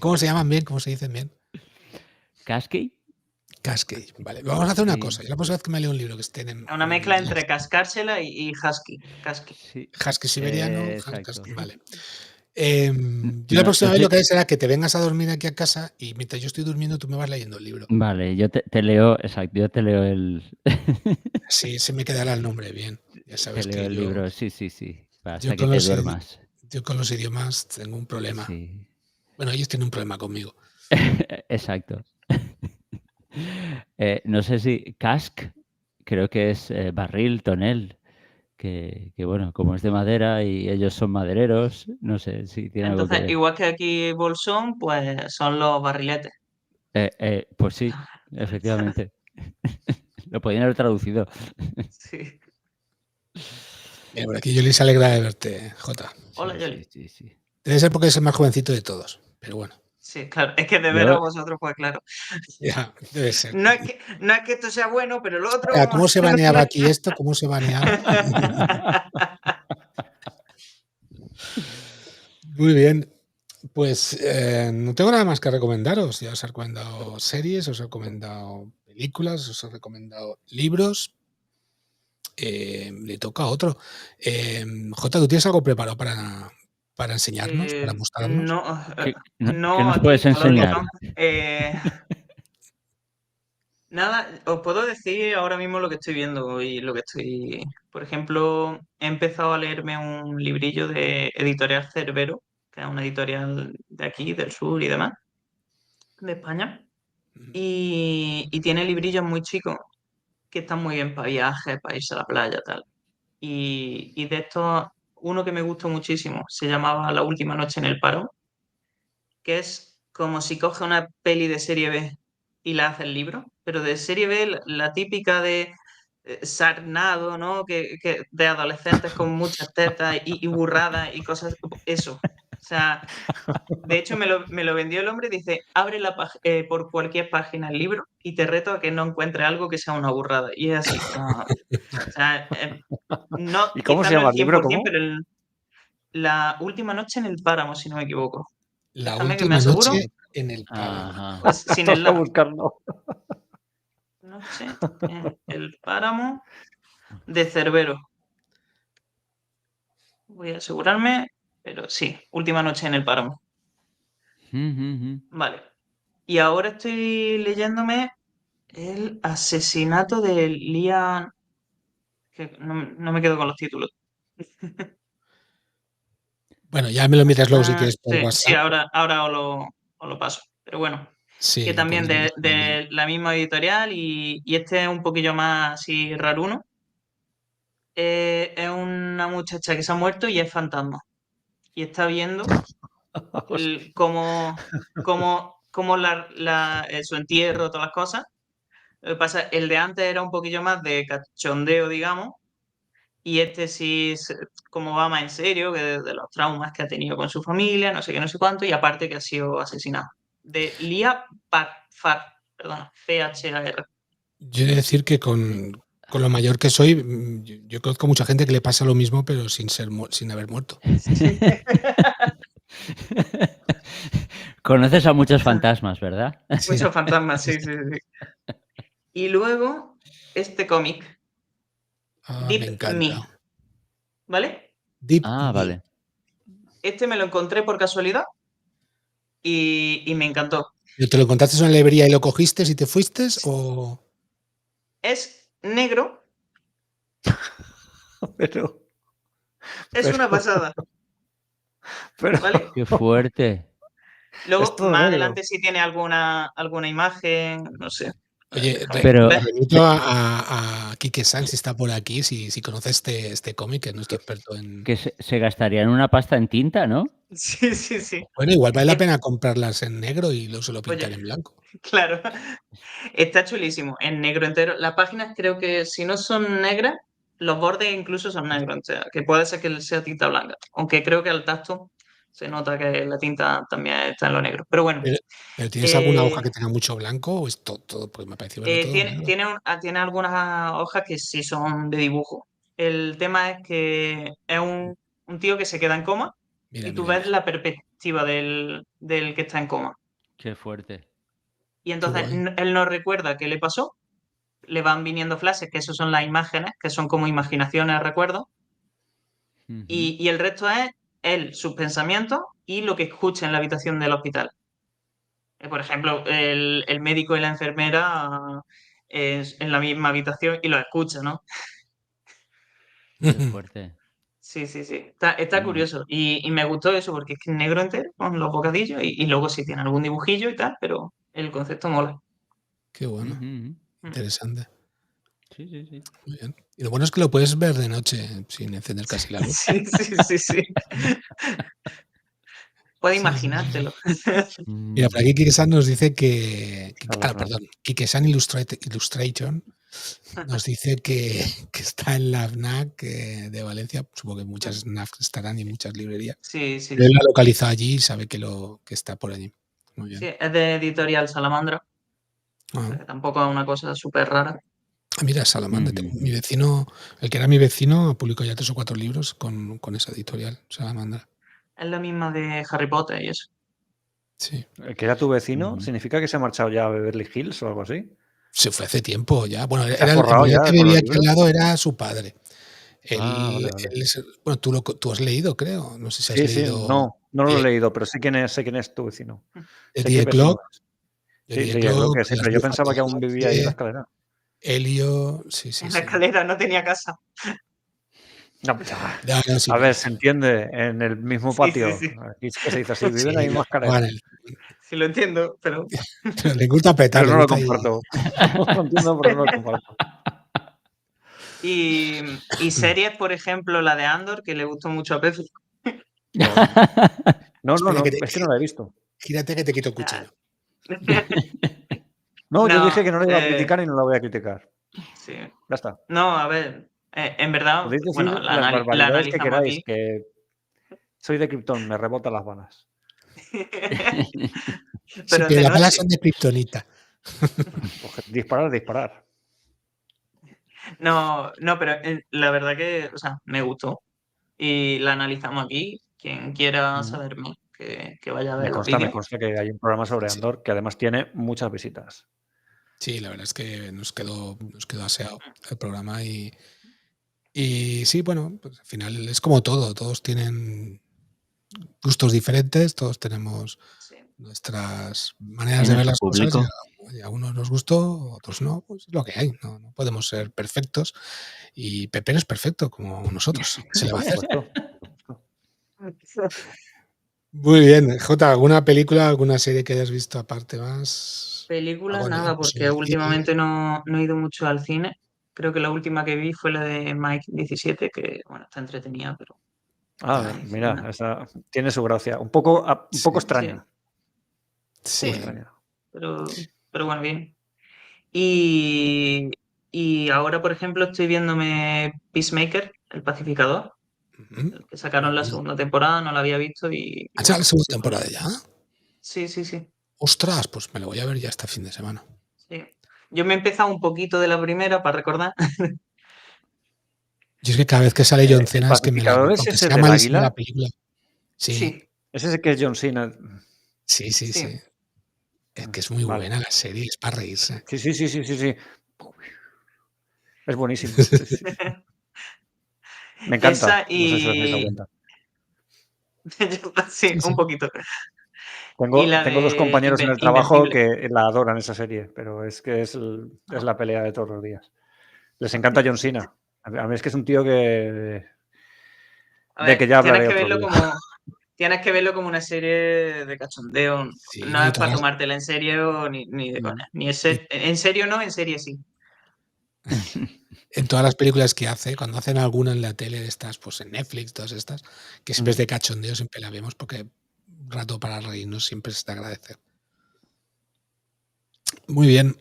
¿Cómo se llaman bien? ¿Cómo se dicen bien? ¿Kasky? Cascade, vale. Vamos a hacer una cosa. Yo la próxima vez que me leo un libro que esté en... Una mezcla entre cascársela y husky. Sí. Husky siberiano. Exacto. Vale. Yo la próxima vez lo que haré será que te vengas a dormir aquí a casa y mientras yo estoy durmiendo tú me vas leyendo el libro. Vale, yo te leo, exacto, yo te leo el... Sí, se me quedará el nombre bien. Ya sabes te leo que el yo, libro, sí, hasta yo que te duermas. Yo con los idiomas tengo un problema. Sí. Bueno, ellos tienen un problema conmigo. Exacto. No sé si cask, creo que es barril, tonel, que bueno, como es de madera y ellos son madereros, no sé si tiene algo que Entonces, ver. igual que aquí bolsón, pues son los barriletes. Pues sí, efectivamente. Lo podían haber traducido. Sí. Bien, por aquí Yoli se alegra de verte, Jota. Hola, Yoli. Sí. Debe ser porque es el más jovencito de todos, pero bueno. Sí, claro. Es que de ver a vosotros, pues claro. Ya, debe ser. No es que esto sea bueno, pero lo otro... ¿Cómo se baneaba aquí esto? ¿Cómo se baneaba? Muy bien. Pues no tengo nada más que recomendaros. Ya os he recomendado series, os he recomendado películas, os he recomendado libros. Le toca a otro. Jota, ¿tú tienes algo preparado para enseñarnos, para mostrarnos? ¿Qué No, nos puedes enseñar? Nada, os puedo decir ahora mismo lo que estoy viendo y lo que estoy... Por ejemplo, he empezado a leerme un librillo de Editorial Cerbero, que es una editorial de aquí, del sur y demás, de España. Y tiene librillos muy chicos que están muy bien para viajes, para irse a la playa, tal. Y de estos, uno que me gustó muchísimo se llamaba La última noche en el Paro, que es como si coge una peli de serie B y la hace el libro, pero de serie B, la típica de sarnado, ¿no? Que de adolescentes con muchas tetas y burradas y cosas, eso. sea, de hecho me lo vendió el hombre, dice, abre por cualquier página el libro y te reto a que no encuentres algo que sea una burrada. Y es así. O sea, no, ¿Y cómo quizás se no llama el el libro? 100%, ¿Cómo? pero la última noche en el páramo, si no me equivoco. La Déjame que me última aseguro. noche en el páramo. Ajá. Pues sin el Vamos a la. buscarlo. Noche en el páramo de Cerbero. Voy a asegurarme, pero sí, última noche en el páramo. Vale. Y ahora estoy leyéndome el asesinato de Liam. Que no me quedo con los títulos. Bueno, ya me lo miras luego si quieres por Sí, WhatsApp. ahora os lo paso. Pero bueno, Sí, que lo también pondremos también. de la misma editorial y este es un poquillo más así raruno. Es una muchacha que se ha muerto y es fantasma. Y está viendo cómo su entierro, todas las cosas. Lo que pasa, el de antes era un poquillo más de cachondeo, digamos, y este sí, como va más en serio, que de los traumas que ha tenido con su familia, no sé qué, no sé cuánto, y aparte que ha sido asesinado. De Lia Phar, perdona, Phar. Yo he de decir que con lo mayor que soy, yo conozco mucha gente que le pasa lo mismo, pero sin haber muerto. Conoces a muchos fantasmas, ¿verdad? Sí. Muchos fantasmas, sí. Y luego, este cómic, Me Deep encanta. Me, ¿vale? Deep Ah, Me. vale. Este me lo encontré por casualidad y me encantó. ¿Pero te lo encontraste en una librería y lo cogiste y te fuiste? ¿O? Es negro, Pero, es una pasada, ¿vale? Qué fuerte. Luego, es todo más negro. adelante sí tiene alguna imagen, no sé. Oye, Déjame Pero- ver. remito a Quique San, si está por aquí, si conoce este cómic, que es nuestro experto en... Que se gastarían una pasta en tinta, ¿no? Sí. Bueno, igual vale la pena comprarlas en negro y luego se lo pintan Oye, en blanco. claro. Está chulísimo, en negro entero. Las páginas creo que si no son negras, los bordes incluso son negros. O sea, que puede ser que sea tinta blanca. Aunque creo que al tacto se nota que la tinta también está en lo negro. Pero bueno. ¿Pero tienes alguna hoja que tenga mucho blanco o es todo? Porque me parece verlo todo negro. Tiene algunas hojas que sí son de dibujo. El tema es que es un tío que se queda en coma Mira, y tú mira, ves mira. la perspectiva del que está en coma. Qué fuerte. Y Qué entonces guay. él no recuerda qué le pasó, le van viniendo flashes, que esos son las imágenes, que son como imaginaciones, recuerdos, y el resto es él, sus pensamientos y lo que escucha en la habitación del hospital. Por ejemplo, el médico y la enfermera en la misma habitación y lo escucha, ¿no? Qué fuerte. Sí. Está curioso. Y me gustó eso porque es que es negro entero con los bocadillos y luego sí tiene algún dibujillo y tal, pero el concepto mola. Qué bueno. Mm. Interesante. Sí. Muy bien. Y lo bueno es que lo puedes ver de noche sin encender casi la luz. Sí. Puedes Sí. imaginártelo. Mira, por aquí Quique San nos dice que... Hola. perdón. Quique San Illustration nos dice que está en la FNAC de Valencia. Supongo que muchas FNAC estarán y muchas librerías. Sí. Pero él lo ha localizado allí y sabe que está por allí. Muy bien. Sí, es de Editorial Salamandra. Ah. Que tampoco es una cosa súper rara. Mira, Salamandra. Mi vecino, el que era mi vecino, publicó ya 3 o 4 libros con esa editorial, Salamandra. Es la misma de Harry Potter y eso. Sí. ¿El que era tu vecino significa que se ha marchado ya a Beverly Hills o algo así? Se fue hace tiempo ya. Bueno, ¿Se ha forrado el ya que con vivía los aquí al libros? lado era su padre. Vale. Bueno, tú has leído, creo. No sé si has Sí. leído. No lo he leído, pero sé quién es tu vecino. Sé qué Die persona Clock. es. Sí, Die Clock, sí, pero yo pensaba que aún vivía ahí en la escalera. Helio, sí. En la escalera no tenía casa. No, Sí, a ver, se entiende, en el mismo patio. Sí. Aquí es que se dice así, vive en la misma escalera. Vale. Sí, lo entiendo, pero... Pero le gusta apretar. Pero no lo comparto. Lo entiendo, pero no lo comparto. Y series, por ejemplo, la de Andor, que le gustó mucho a Pepe. No, Espera, es que no la he visto. Gírate que te quito el cuchillo. No, yo dije que no la iba a eh, criticar y no la voy a criticar. Sí. Ya está. No, a ver, en verdad, Podéis decir bueno, las la barbaridades que analizamos queráis, aquí. que Soy de Krypton, me rebotan las balas. Sí, Pero pero de las balas noche. son de kriptonita. Pues disparar. No, pero la verdad que, o sea, me gustó. Y la analizamos aquí. Quien quiera saber más, que vaya a ver Me los consta vídeos. que hay un programa sobre Sí. Andor que además tiene muchas visitas. Sí, la verdad es que nos quedó aseado el programa y sí, bueno, pues al final es como todo, todos tienen gustos diferentes, todos tenemos Sí. nuestras maneras de Tiene ver su las cosas público. y a unos nos gustó, a otros no, pues es lo que hay, no podemos ser perfectos y Pepe no es perfecto como nosotros, se le va a hacer. Muy bien, Jota, ¿alguna película, alguna serie que hayas visto aparte más? Películas Algo nada, incluso porque en el cine. últimamente no he ido mucho al cine. Creo que la última que vi fue la de Mike 17, que bueno, está entretenida, pero Mira, esa tiene su gracia. Un poco extraña. Sí, Extraña. pero bueno, bien. Y ahora, por ejemplo, estoy viéndome Peacemaker, El Pacificador, Ujú. el que sacaron la segunda temporada, no la había visto y ¿Ha salido bueno, la segunda sí, temporada ya? Sí. Ostras, pues me lo voy a ver ya este fin de semana. Sí. Yo me he empezado un poquito de la primera para recordar. Yo es que cada vez que sale John Cena ¿El es que me la... pacificador es Aunque ese sea del malísima la águila? película. Sí, Sí, ¿Es ese que es John Cena? sí. sí. Es que es muy Vale. buena la serie, es para reírse. Sí. Es buenísimo. Sí. Me encanta. Esa No sé si os habéis dado y... cuenta. Sí, un poquito. Y la Tengo dos de compañeros en el trabajo Invencible. que la adoran esa serie, pero es que es la pelea de todos los días. Les encanta John Cena. A mí es que es un tío que... A de ver, que ya hablaré otro día. tienes que verlo como una serie de cachondeo. Sí, No no, y es para todas, tomártela en serio ni de coña. y En serio no, en serie sí. en todas las películas que hace, cuando hacen alguna en la tele de estas, pues en Netflix, todas estas, que siempre es de cachondeo, siempre la vemos porque un rato para reírnos siempre se te agradece. Muy bien,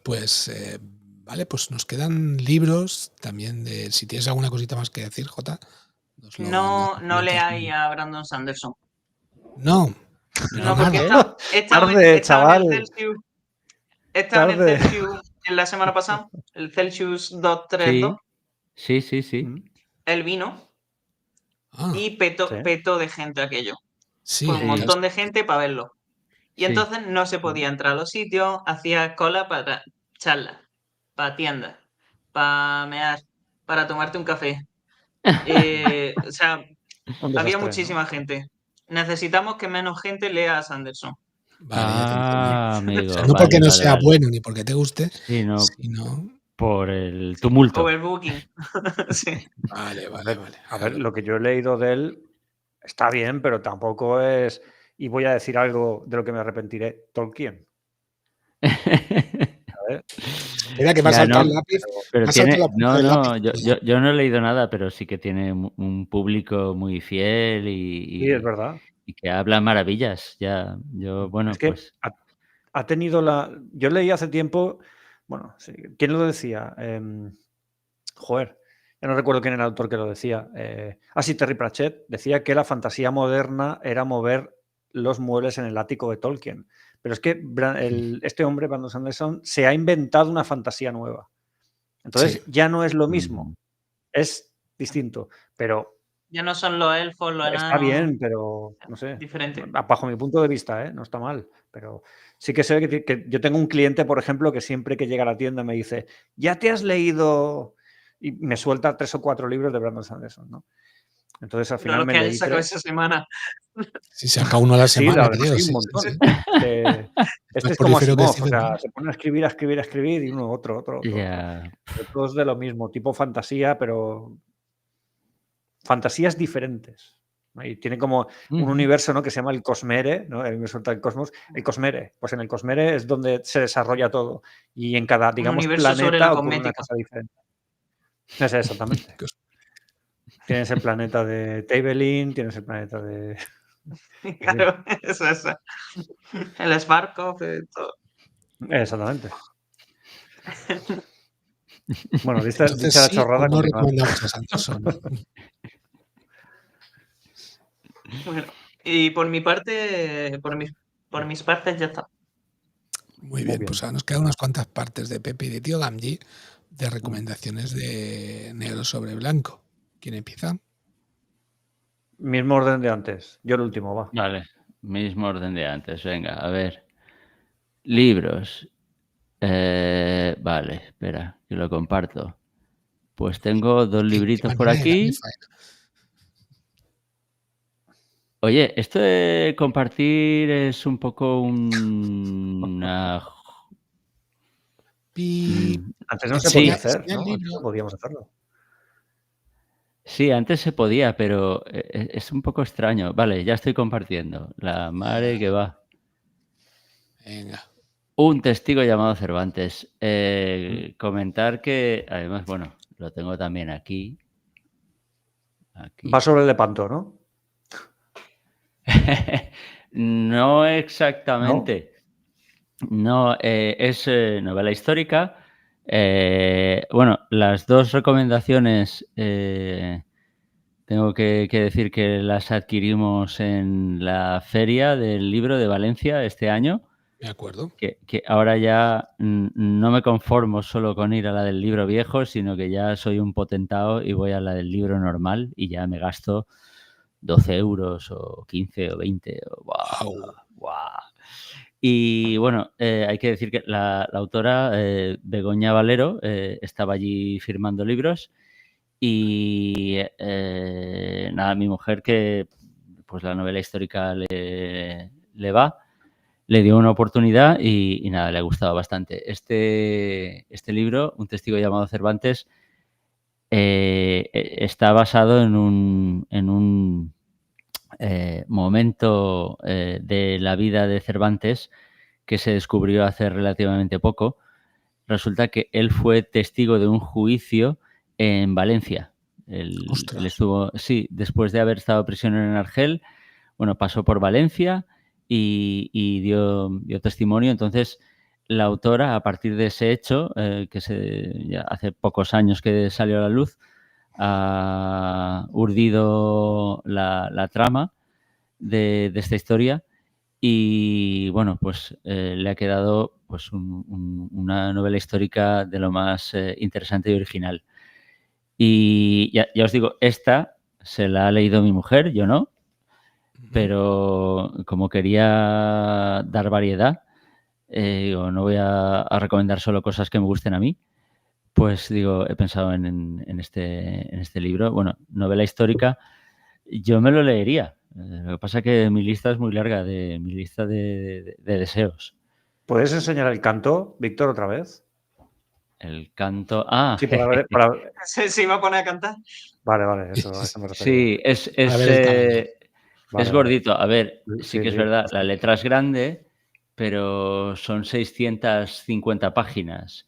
pues vale, pues nos quedan libros también de... Si tienes alguna cosita más que decir, Jota, nos lo No comentas. leáis a Brandon Sanderson. No, pero No, porque nada. he estado Tarde, en el chaval. Celsius. He estado en el Tarde. Celsius en la semana pasada, el Celsius 232. Sí. Él vino Ah, y Sí. petó de gente aquello. sí, Fue un Sí. montón de gente para verlo. Y Sí. entonces no se podía entrar a los sitios, hacía cola para charlas, para tiendas, para mear, para tomarte un café. O sea, Un había desastre, ¿no? muchísima gente. Necesitamos que menos gente lea a Sanderson. vale, ya te entendí. Amigo. O sea, no porque Vale. no sea bueno ni porque te guste, Sino sino... por el tumulto. Overbooking. Sí. Vale. A ver, lo que yo he leído de él está bien, pero tampoco es... Y voy a decir algo de lo que me arrepentiré. Tolkien. Mira que me ha Ya, saltado no, el lápiz. pero Me ha saltado tiene, la punta del lápiz. yo no he leído nada, pero sí que tiene un público muy fiel Sí, es verdad. y que habla maravillas. Ya, yo, bueno, Es que pues ha tenido la... Yo leí hace tiempo... Bueno, sí, ¿quién lo decía? Joder, ya no recuerdo quién era el autor que lo decía. Sí, Terry Pratchett decía que la fantasía moderna era mover los muebles en el ático de Tolkien. Pero es que este hombre, Brandon Sanderson, se ha inventado una fantasía nueva. Entonces Sí. ya no es lo mismo, es distinto, pero Ya no son los elfos, los está enanos. bien, pero no sé, Diferente. bajo mi punto de vista, no está mal, pero sí que sé que yo tengo un cliente, por ejemplo, que siempre que llega a la tienda me dice, ¿ya te has leído? Y me suelta 3 o 4 libros de Brandon Sanderson, ¿no? Entonces al No final los me que leí hayas sacado 3. esa semana. Sí, saca uno a la Sí, semana, además creo. hay un Sí. montón. Más Este es como prolífero que Asimov, o Stephen sea, King. se pone a escribir y uno, otro. ya. Pero todos de lo mismo, tipo fantasía, pero fantasías diferentes. ¿no? Y tiene como un universo, ¿no? Que se llama el Cosmere, ¿no? El universo del cosmos. El Cosmere, pues en el Cosmere es donde se desarrolla todo. Y en cada, Un digamos, universo sobre la planeta ocurre una cosmética. cosa diferente. Es exactamente. Tienes el planeta de Tabelin, tienes el planeta de... Claro, eso. El Svarkov, todo. Exactamente. Bueno, dicha Entonces, la sí o chorrada, no continuamos. recomendamos a Sanderson. Bueno, y por mi parte, por mis partes ya está. Muy Muy bien, bien. pues ahora nos quedan unas cuantas partes de Pepe y de Tío Gamji de Mm. recomendaciones de negro sobre blanco. ¿Quién empieza? Mismo orden de antes. Yo el último, va. Vale, mismo orden de antes. Venga, a ver. Libros. Vale, espera, que lo comparto. Pues tengo dos Qué libritos por manera de darle aquí. faena. Oye, esto de compartir es un poco una... Pi- Antes no se Sí, podía enseña hacer, el ¿no? Antes libro. no podíamos hacerlo. sí, antes se podía, pero es un poco extraño. Vale, ya estoy compartiendo. La madre que va. Venga. Un testigo llamado Cervantes. Comentar que, además, bueno, lo tengo también aquí. Va sobre el Lepanto, ¿no? No exactamente. No, es novela histórica. Bueno, las dos recomendaciones tengo que decir que las adquirimos en la Feria del Libro de Valencia este año. De acuerdo. Que ahora ya no me conformo solo con ir a la del libro viejo, sino que ya soy un potentado y voy a la del libro normal y ya me gasto 12 euros o 15 o 20. Guau. ¡Guau! Y bueno, hay que decir que la autora, Begoña Valero, estaba allí firmando libros y nada, mi mujer que pues la novela histórica le va, le dio una oportunidad y nada, le ha gustado bastante. Este libro, Un testigo llamado Cervantes, está basado en un momento de la vida de Cervantes que se descubrió hace relativamente poco. Resulta que él fue testigo de un juicio en Valencia. Él Ostras. estuvo, sí, después de haber estado prisionero en Argel, bueno, pasó por Valencia y dio testimonio. Entonces, la autora, a partir de ese hecho, ya hace pocos años que salió a la luz, ha urdido la trama de esta historia y, bueno, pues le ha quedado pues una novela histórica de lo más interesante y original. Y ya os digo, esta se la ha leído mi mujer, yo no, pero como quería dar variedad, digo, no voy a recomendar solo cosas que me gusten a mí, pues digo, he pensado en este libro. Bueno, novela histórica, yo me lo leería. Lo que pasa es que mi lista es muy larga, mi lista de deseos. ¿Puedes enseñar el canto, Víctor, otra vez? El canto... Ah, Sí, para... ¿Se iba a poner a cantar? Vale, eso me refería. sí, A ver el tamaño. Es gordito. A ver, sí Sí, que es sí. verdad, la letra es grande, pero son 650 páginas.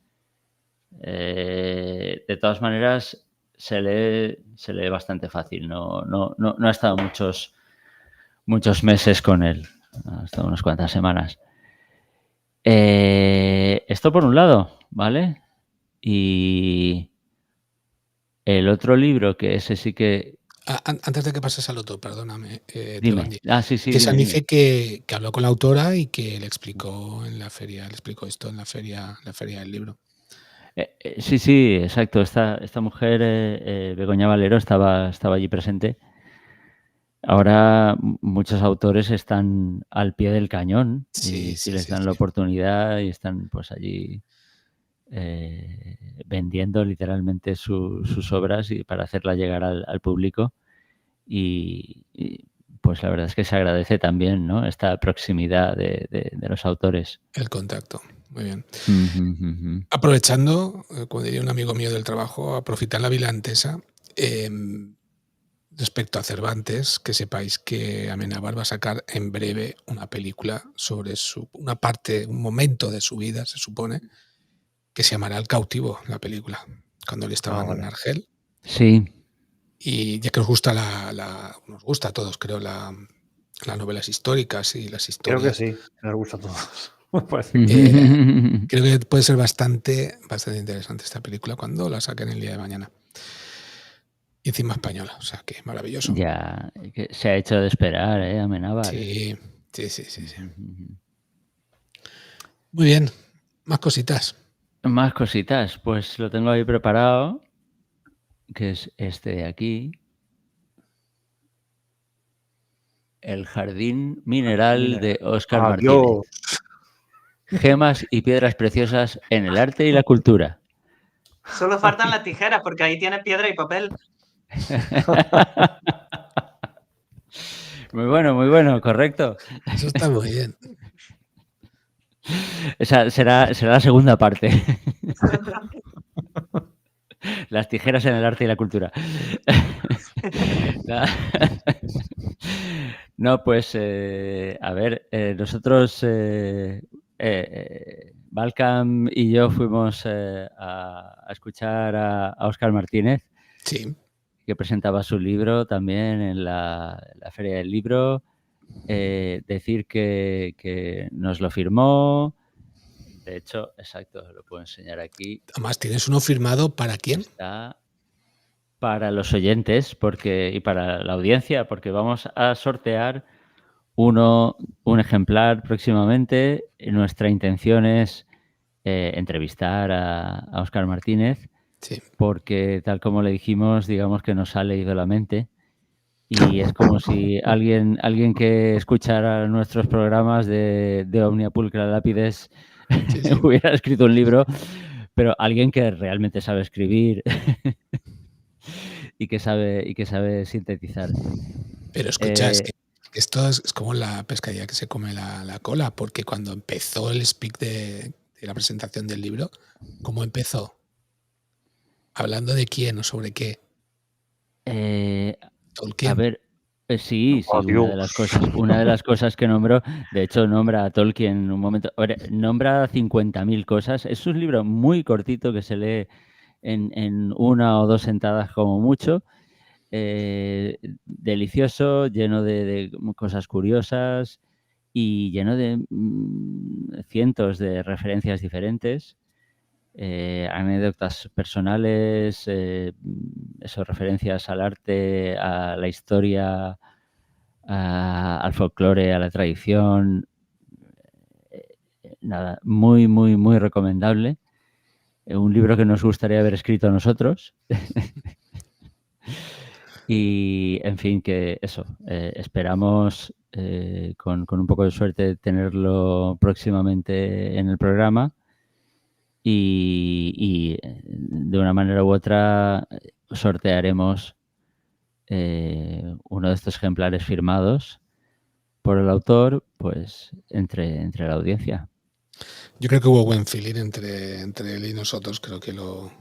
De todas maneras, se lee bastante fácil. No ha estado muchos meses con él. Ha estado unas cuantas semanas. Esto por un lado, ¿vale? Y el otro libro, que ese sí que... Antes de que pases al otro, perdóname, Dime. Sí, que dime. dice que habló con la autora y que le explicó en la feria, le explicó esto en la feria del libro. Sí, exacto. Esta mujer, Begoña Valero, estaba allí presente. Ahora muchos autores están al pie del cañón y si les dan la oportunidad y están pues allí vendiendo literalmente sus obras y para hacerla llegar al público y pues la verdad es que se agradece también, ¿no?, esta proximidad de los autores. El contacto, muy bien. Aprovechando, como diría un amigo mío del trabajo, aprovechar la vilandesa, respecto a Cervantes, que sepáis que Amenábar va a sacar en breve una película sobre una parte, un momento de su vida, se supone, que se llamará El cautivo, la película, cuando él estaba en Argel. Sí. Y ya que os gusta nos gusta a todos, creo, las novelas históricas y las historias. Creo que sí, nos gusta a todos. Creo que puede ser bastante interesante esta película cuando la saquen el día de mañana. Y encima española, o sea, que maravilloso. Ya, que se ha hecho de esperar, Amenábar. Sí. Muy bien, más cositas. Más cositas, pues lo tengo ahí preparado, que es este de aquí. El jardín mineral de Óscar Martínez. Gemas y piedras preciosas en el arte y la cultura. Solo faltan las tijeras, porque ahí tienes piedra y papel. Muy bueno, correcto. Eso está muy bien. Esa será la segunda parte. Las tijeras en el arte y la cultura. No, pues, a ver, nosotros, Balcam y yo fuimos a escuchar a Óscar Martínez, Sí. que presentaba su libro también en la Feria del Libro. Decir que nos lo firmó. De hecho, exacto, lo puedo enseñar aquí. Además, ¿tienes uno firmado para quién? Está para los oyentes y para la audiencia, porque vamos a sortear un ejemplar próximamente. Nuestra intención es entrevistar a Óscar Martínez, Sí. porque tal como le dijimos, digamos que nos ha leído la mente. Y es como si alguien que escuchara nuestros programas de Omnia Pulcra Lápides hubiera escrito un libro, pero alguien que realmente sabe escribir y que sabe sintetizar. Pero escucha, es que esto es como la pescadilla que se come la cola, porque cuando empezó el speak de la presentación del libro, ¿cómo empezó? ¿Hablando de quién o sobre qué? Tolkien. A ver, sí, una de las cosas que nombró, de hecho nombra a Tolkien en un momento, nombra 50.000 cosas. Es un libro muy cortito que se lee en una o dos sentadas como mucho, delicioso, lleno de cosas curiosas y lleno de cientos de referencias diferentes. Anécdotas personales, referencias al arte, a la historia, al folclore, a la tradición. Nada, muy, muy, muy recomendable. Un libro que nos gustaría haber escrito nosotros. Y, en fin, que eso, esperamos con un poco de suerte tenerlo próximamente en el programa. Y de una manera u otra sortearemos uno de estos ejemplares firmados por el autor, pues entre la audiencia. Yo creo que hubo buen feeling entre él y nosotros, creo que lo...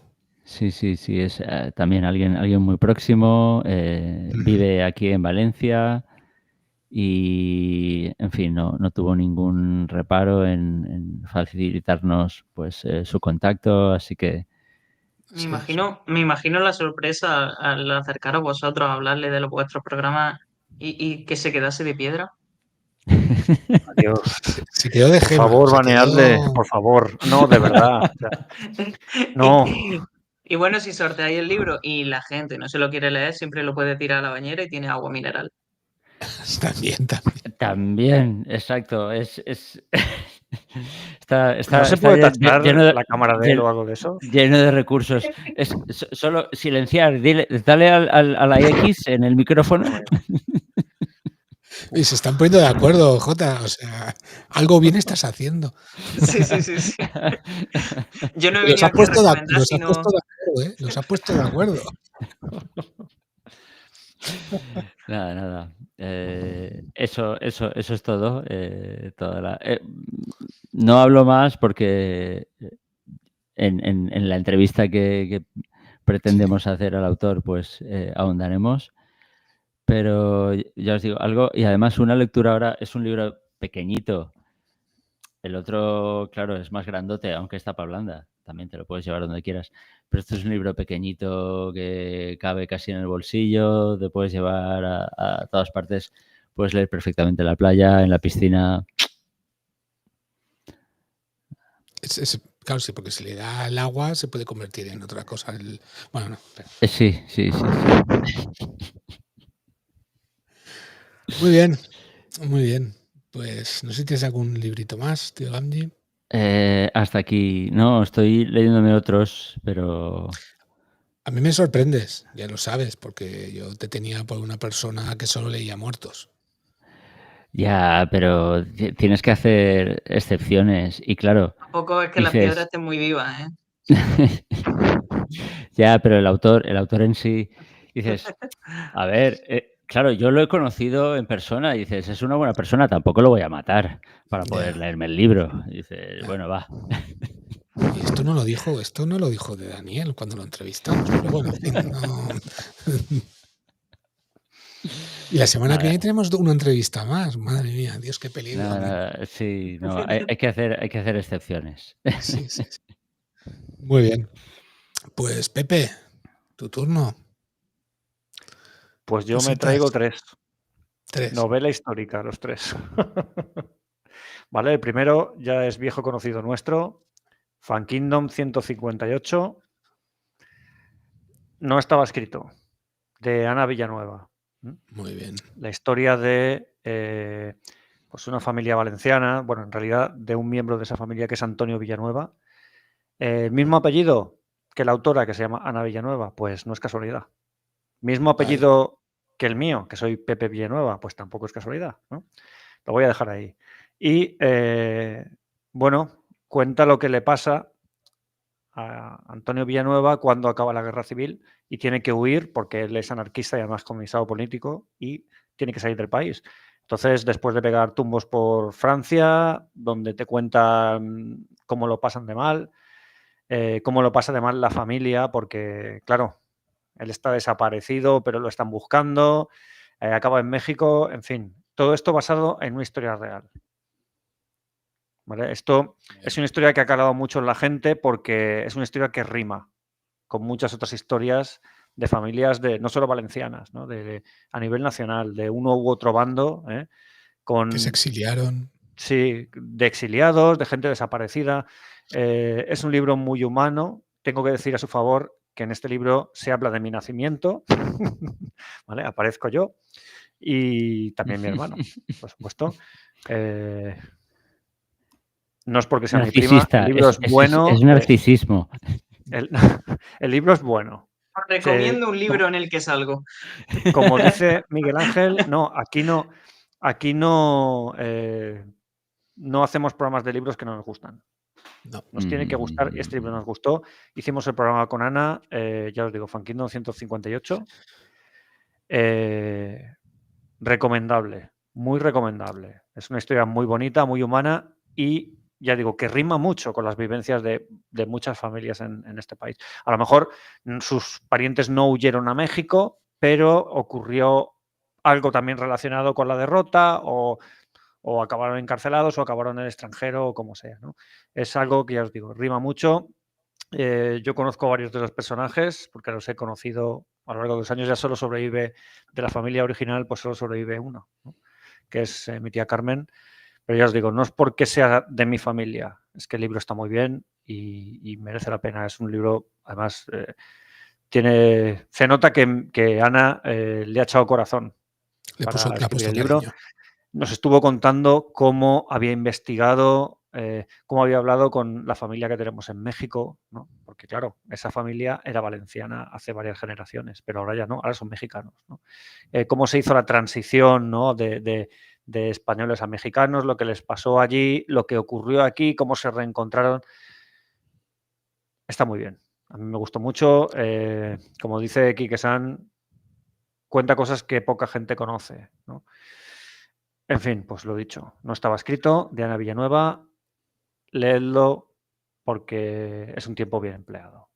Sí, es también alguien muy próximo, vive aquí en Valencia y, en fin, no tuvo ningún reparo en facilitarnos pues su contacto, así que Me imagino la sorpresa al acercaros vosotros a hablarle de los vuestros programas y que se quedase de piedra. Adiós. Se quedó de gema. Por favor, baneadle, por favor. No, de verdad. No. Y bueno, si sorteáis el libro y la gente no se lo quiere leer, siempre lo puede tirar a la bañera y tiene agua mineral. También, exacto. ¿No se puede tachar la cámara de él o algo de eso? Lleno de recursos. Es solo silenciar. Dale a la X en el micrófono. Y se están poniendo de acuerdo, Jota. O sea, algo bien estás haciendo. Sí. Yo no he venido aquí a recomendar, sino... Nos ha puesto de acuerdo. Nada. Eso es todo. No hablo más porque en la entrevista que pretendemos hacer al autor, pues ahondaremos. Pero ya os digo algo, y además una lectura ahora es un libro pequeñito. El otro, claro, es más grandote, aunque es tapa blanda. También te lo puedes llevar donde quieras. Pero esto es un libro pequeñito que cabe casi en el bolsillo, te puedes llevar a todas partes. Puedes leer perfectamente en la playa, en la piscina. Claro, sí, porque si le da el agua se puede convertir en otra cosa. Bueno, no. Sí. Muy bien, muy bien. Pues no sé si tienes algún librito más, tío Gamji. Hasta aquí. No, estoy leyéndome otros, pero... A mí me sorprendes, ya lo sabes, porque yo te tenía por una persona que solo leía muertos. Ya, pero tienes que hacer excepciones. Y claro, Tampoco es que la piedra dices... esté muy viva, ¿eh? Ya, pero el autor en sí, dices, a ver, claro, yo lo he conocido en persona y dices, es una buena persona, tampoco lo voy a matar para poder Ya, leerme el libro. Y dices, ya. bueno, va. Y esto no lo dijo de Daniel cuando lo entrevistamos, pero bueno, en fin, no. Y la semana que Nada, viene tenemos una entrevista más. Madre mía, Dios, qué peligro. nada, sí, no, hay que hacer excepciones. Sí, sí, sí. Muy bien. Pues Pepe, tu turno. Pues yo me Cositas. traigo 3. 3. Novela histórica, los 3. Vale, el primero ya es viejo conocido nuestro, Fan Kingdom 158. No estaba escrito, de Ana Villanueva. Muy bien. La historia de pues una familia valenciana, bueno, en realidad de un miembro de esa familia que es Antonio Villanueva. El mismo apellido que la autora, que se llama Ana Villanueva, pues no es casualidad. Mismo apellido que el mío, que soy Pepe Villanueva, pues tampoco es casualidad, ¿no? Lo voy a dejar ahí. Y bueno, cuenta lo que le pasa a Antonio Villanueva cuando acaba la guerra civil y tiene que huir porque él es anarquista y además comisado político y tiene que salir del país. Entonces, después de pegar tumbos por Francia, donde te cuentan cómo lo pasan de mal, cómo lo pasa de mal la familia, porque, claro, él está desaparecido, pero lo están buscando, acaba en México, en fin, todo esto basado en una historia real. ¿Vale? Esto es una historia que ha calado mucho en la gente porque es una historia que rima con muchas otras historias de familias de no solo valencianas, ¿no? A nivel nacional, de uno u otro bando, Que se exiliaron. Sí, de exiliados, de gente desaparecida. Es un libro muy humano. Tengo que decir a su favor que en este libro se habla de mi nacimiento, ¿vale? Aparezco yo y también mi hermano, por supuesto. No es porque sea mi prima, el Narcisista, libro es bueno. es narcisismo. El libro es bueno. Os recomiendo un libro en el que salgo. Como dice Miguel Ángel, no hacemos programas de libros que no nos gustan. No. Nos tiene que gustar, y este libro nos gustó. Hicimos el programa con Ana, ya os digo, Fan Kingdom 158. Recomendable, muy recomendable. Es una historia muy bonita, muy humana y ya digo que rima mucho con las vivencias de muchas familias en este país. A lo mejor sus parientes no huyeron a México, pero ocurrió algo también relacionado con la derrota o acabaron encarcelados o acabaron en el extranjero o como sea, ¿no? Es algo que ya os digo, rima mucho. Yo conozco varios de los personajes porque los he conocido a lo largo de los años. Ya solo sobrevive de la familia original, pues solo sobrevive uno, ¿no? Que es mi tía Carmen. Pero ya os digo, no es porque sea de mi familia, es que el libro está muy bien y merece la pena. Es un libro, además, se nota que Ana le ha echado corazón Le para ha escribir puesto el libro. cariño. Nos estuvo contando cómo había investigado, cómo había hablado con la familia que tenemos en México, ¿no? Porque claro, esa familia era valenciana hace varias generaciones, pero ahora ya no, ahora son mexicanos, ¿no? Cómo se hizo la transición, ¿no? de españoles a mexicanos, lo que les pasó allí, lo que ocurrió aquí, cómo se reencontraron. Está muy bien. A mí me gustó mucho. Como dice Quique-san, cuenta cosas que poca gente conoce, ¿no? En fin, pues lo dicho, no estaba escrito, de Ana Villanueva, leedlo porque es un tiempo bien empleado.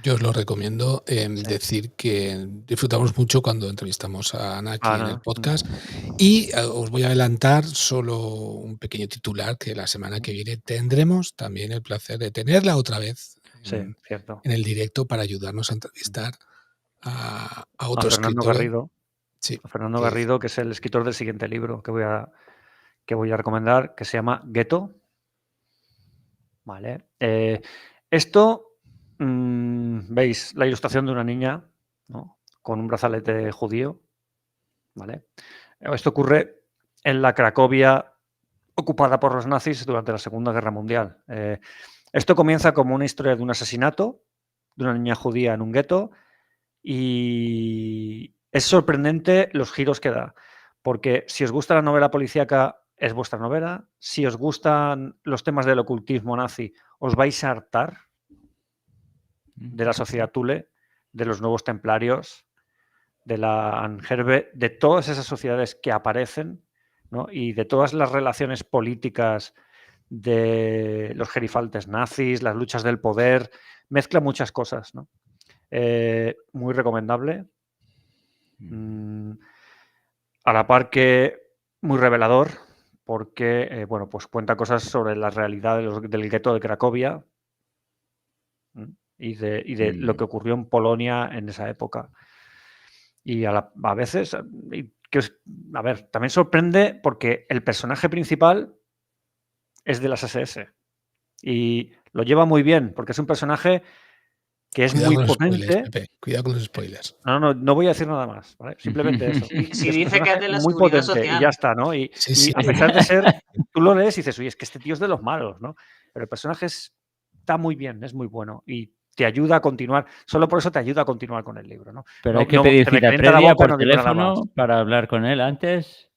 Yo os lo recomiendo. Sí. Decir que disfrutamos mucho cuando entrevistamos a Ana aquí en el podcast. Mm. Y os voy a adelantar solo un pequeño titular que la semana que viene tendremos también el placer de tenerla otra vez Sí, cierto. en el directo para ayudarnos a entrevistar a otro Fernando escritor. Garrido. Sí, A Fernando Garrido, que es el escritor del siguiente libro que voy a recomendar, que se llama Gueto. ¿vale? Esto, veis la ilustración de una niña, ¿no? Con un brazalete judío, ¿vale? Esto ocurre en la Cracovia ocupada por los nazis durante la Segunda Guerra Mundial. Esto comienza como una historia de un asesinato de una niña judía en un gueto y es sorprendente los giros que da, porque si os gusta la novela policíaca es vuestra novela, si os gustan los temas del ocultismo nazi os vais a hartar de la sociedad Thule, de los nuevos templarios, de la Angerbe, de todas esas sociedades que aparecen, ¿no? Y de todas las relaciones políticas de los gerifaltes nazis, las luchas del poder, mezcla muchas cosas, ¿no? Muy recomendable. A la par que muy revelador, porque bueno, pues cuenta cosas sobre la realidad del gueto de Cracovia y de lo que ocurrió en Polonia en esa época. Y a veces, a ver, también sorprende porque el personaje principal es de las SS y lo lleva muy bien, porque es un personaje que es Cuidado muy con los potente. spoilers, Pepe. Cuidado con los spoilers. No voy a decir nada más, ¿vale? Simplemente eso. Si Es un dice que es personaje de la muy seguridad potente y social. ya está, ¿no? Y Sí. a pesar de ser, tú lo lees y dices, oye, es que este tío es de los malos, ¿no? Pero el personaje está muy bien, es muy bueno y te ayuda a continuar. Solo por eso te ayuda a continuar con el libro, ¿no? Pero No, hay que se pedir me cita calienta la previa boca, por no digo nada más. teléfono para hablar con él antes.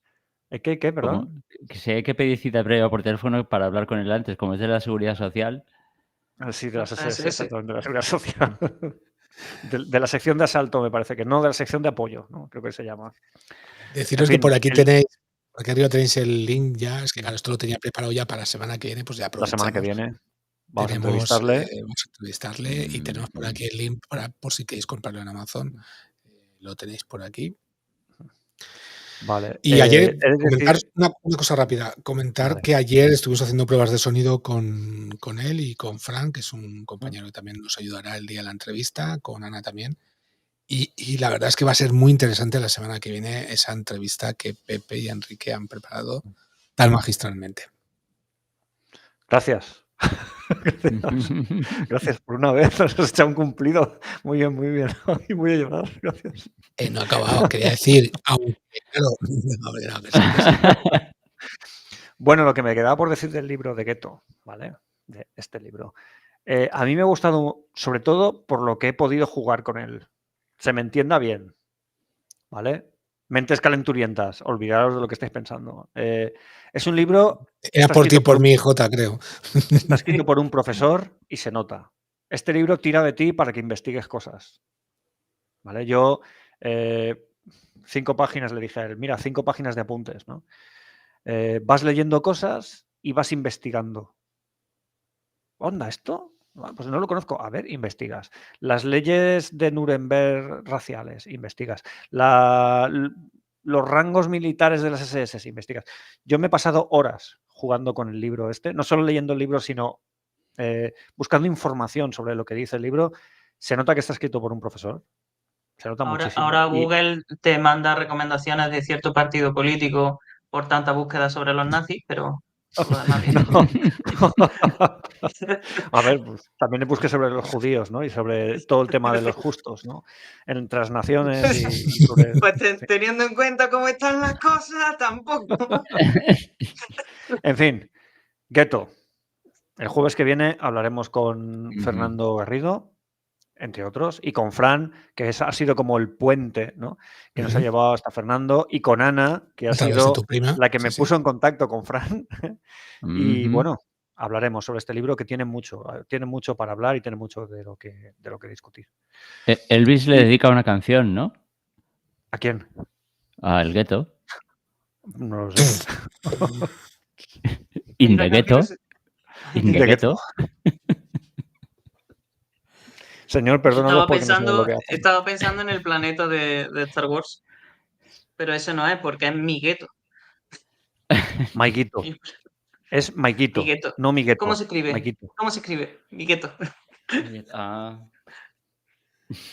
¿Qué, perdón? Que si hay que pedir cita previa por teléfono para hablar con él antes, como es de la seguridad social. Sí, de la SS. SS, exactamente, de la seguridad social. de la sección de asalto, me parece que no, de la sección de apoyo, ¿no? Creo que se llama. Deciros En fin, que por aquí tenéis, por aquí arriba tenéis el link ya, es que claro, esto lo tenía preparado ya para la semana que viene, pues ya la aprovechamos. semana que viene vamos Vamos a a entrevistarle y tenemos por aquí el link por si queréis comprarlo en Amazon. Lo tenéis por aquí. Vale. Y ayer, comentar una cosa rápida, vale. que ayer estuvimos haciendo pruebas de sonido con él y con Frank, que es un compañero que también nos ayudará el día de la entrevista, con Ana también. Y la verdad es que va a ser muy interesante la semana que viene esa entrevista que Pepe y Enrique han preparado tan magistralmente. Gracias. Gracias por una vez. Nos has echado un cumplido. Muy bien, muy bien. Voy a llorar. Gracias. No he acabado, quería decir, aunque claro. Bueno, lo que me quedaba por decir del libro de Gueto, ¿vale? De este libro. A mí me ha gustado sobre todo por lo que he podido jugar con él. Se me entienda bien, ¿vale? Mentes calenturientas, olvidaros de lo que estáis pensando. Es un libro... Era por ti y por mí, Jota, creo. Está escrito por un profesor y se nota. Este libro tira de ti para que investigues cosas. ¿Vale? Yo 5 páginas le dije a él, mira, 5 páginas de apuntes, ¿no? Vas leyendo cosas y vas investigando. ¿Onda esto? Pues no lo conozco. A ver, investigas. Las leyes de Nuremberg raciales, investigas. Los rangos militares de las SS, investigas. Yo me he pasado horas jugando con el libro este, no solo leyendo el libro, sino buscando información sobre lo que dice el libro. Se nota que está escrito por un profesor. Se nota muchísimo. Ahora Google te manda recomendaciones de cierto partido político por tanta búsqueda sobre los nazis, pero por lo demás bien. A ver, pues, también busqué sobre los judíos, ¿no? Y sobre todo el tema de los justos, ¿no? Entre las naciones y sobre... Pues teniendo en cuenta cómo están las cosas, tampoco. En fin, Gueto. El jueves que viene hablaremos con Fernando Garrido, entre otros, y con Fran, que ha sido como el puente, ¿no? Que nos ha llevado hasta Fernando, y con Ana, que ha sido la que me puso en contacto con Fran. Y bueno, hablaremos sobre este libro que tiene mucho para hablar y tiene mucho de lo que discutir. Elvis le dedica una canción, ¿no? ¿A quién? Al Gueto. No lo sé. In the Ghetto. In the Ghetto. Señor, perdónalo porque no sé lo que hace. Estaba pensando en el planeta de Star Wars, pero ese no es porque es mi gueto. Maikito. Es Maikito, no mi gueto. ¿Cómo se escribe? Maikito. ¿Cómo se escribe? Mi gueto.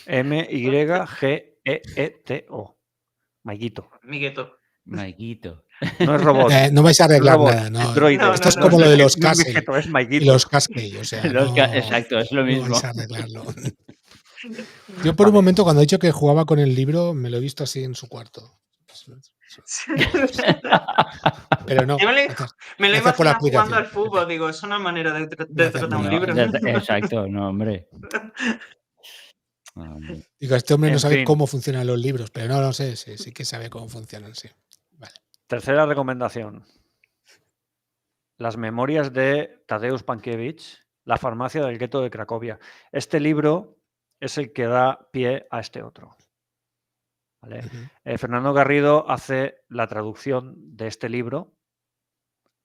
M-Y-G-E-E-T-O. Maikito. Mi gueto. Maikito. No es robot. No vais a No es arreglar robot, nada, es no. droide. No, Esto es no, como no, lo de no. los No es Casey Miqueto, es y Maikito. los Cascade, o sea, no Exacto, es lo mismo. vais a arreglarlo. Yo por un momento, cuando he dicho que jugaba con el libro, me lo he visto así en su cuarto. Pero no. Yo me lo Gracias por la imagino jugando explicación. al fútbol, digo, es una manera de Gracias tratar por un la No, libro. exacto, no, hombre. Digo, este hombre no En sabe fin. cómo funcionan los libros, pero no lo sé, sí que sabe cómo funcionan, sí. Vale. Tercera recomendación. Las memorias de Tadeusz Pankiewicz, La farmacia del gueto de Cracovia. Este libro es el que da pie a este otro. ¿Vale? Fernando Garrido hace la traducción de este libro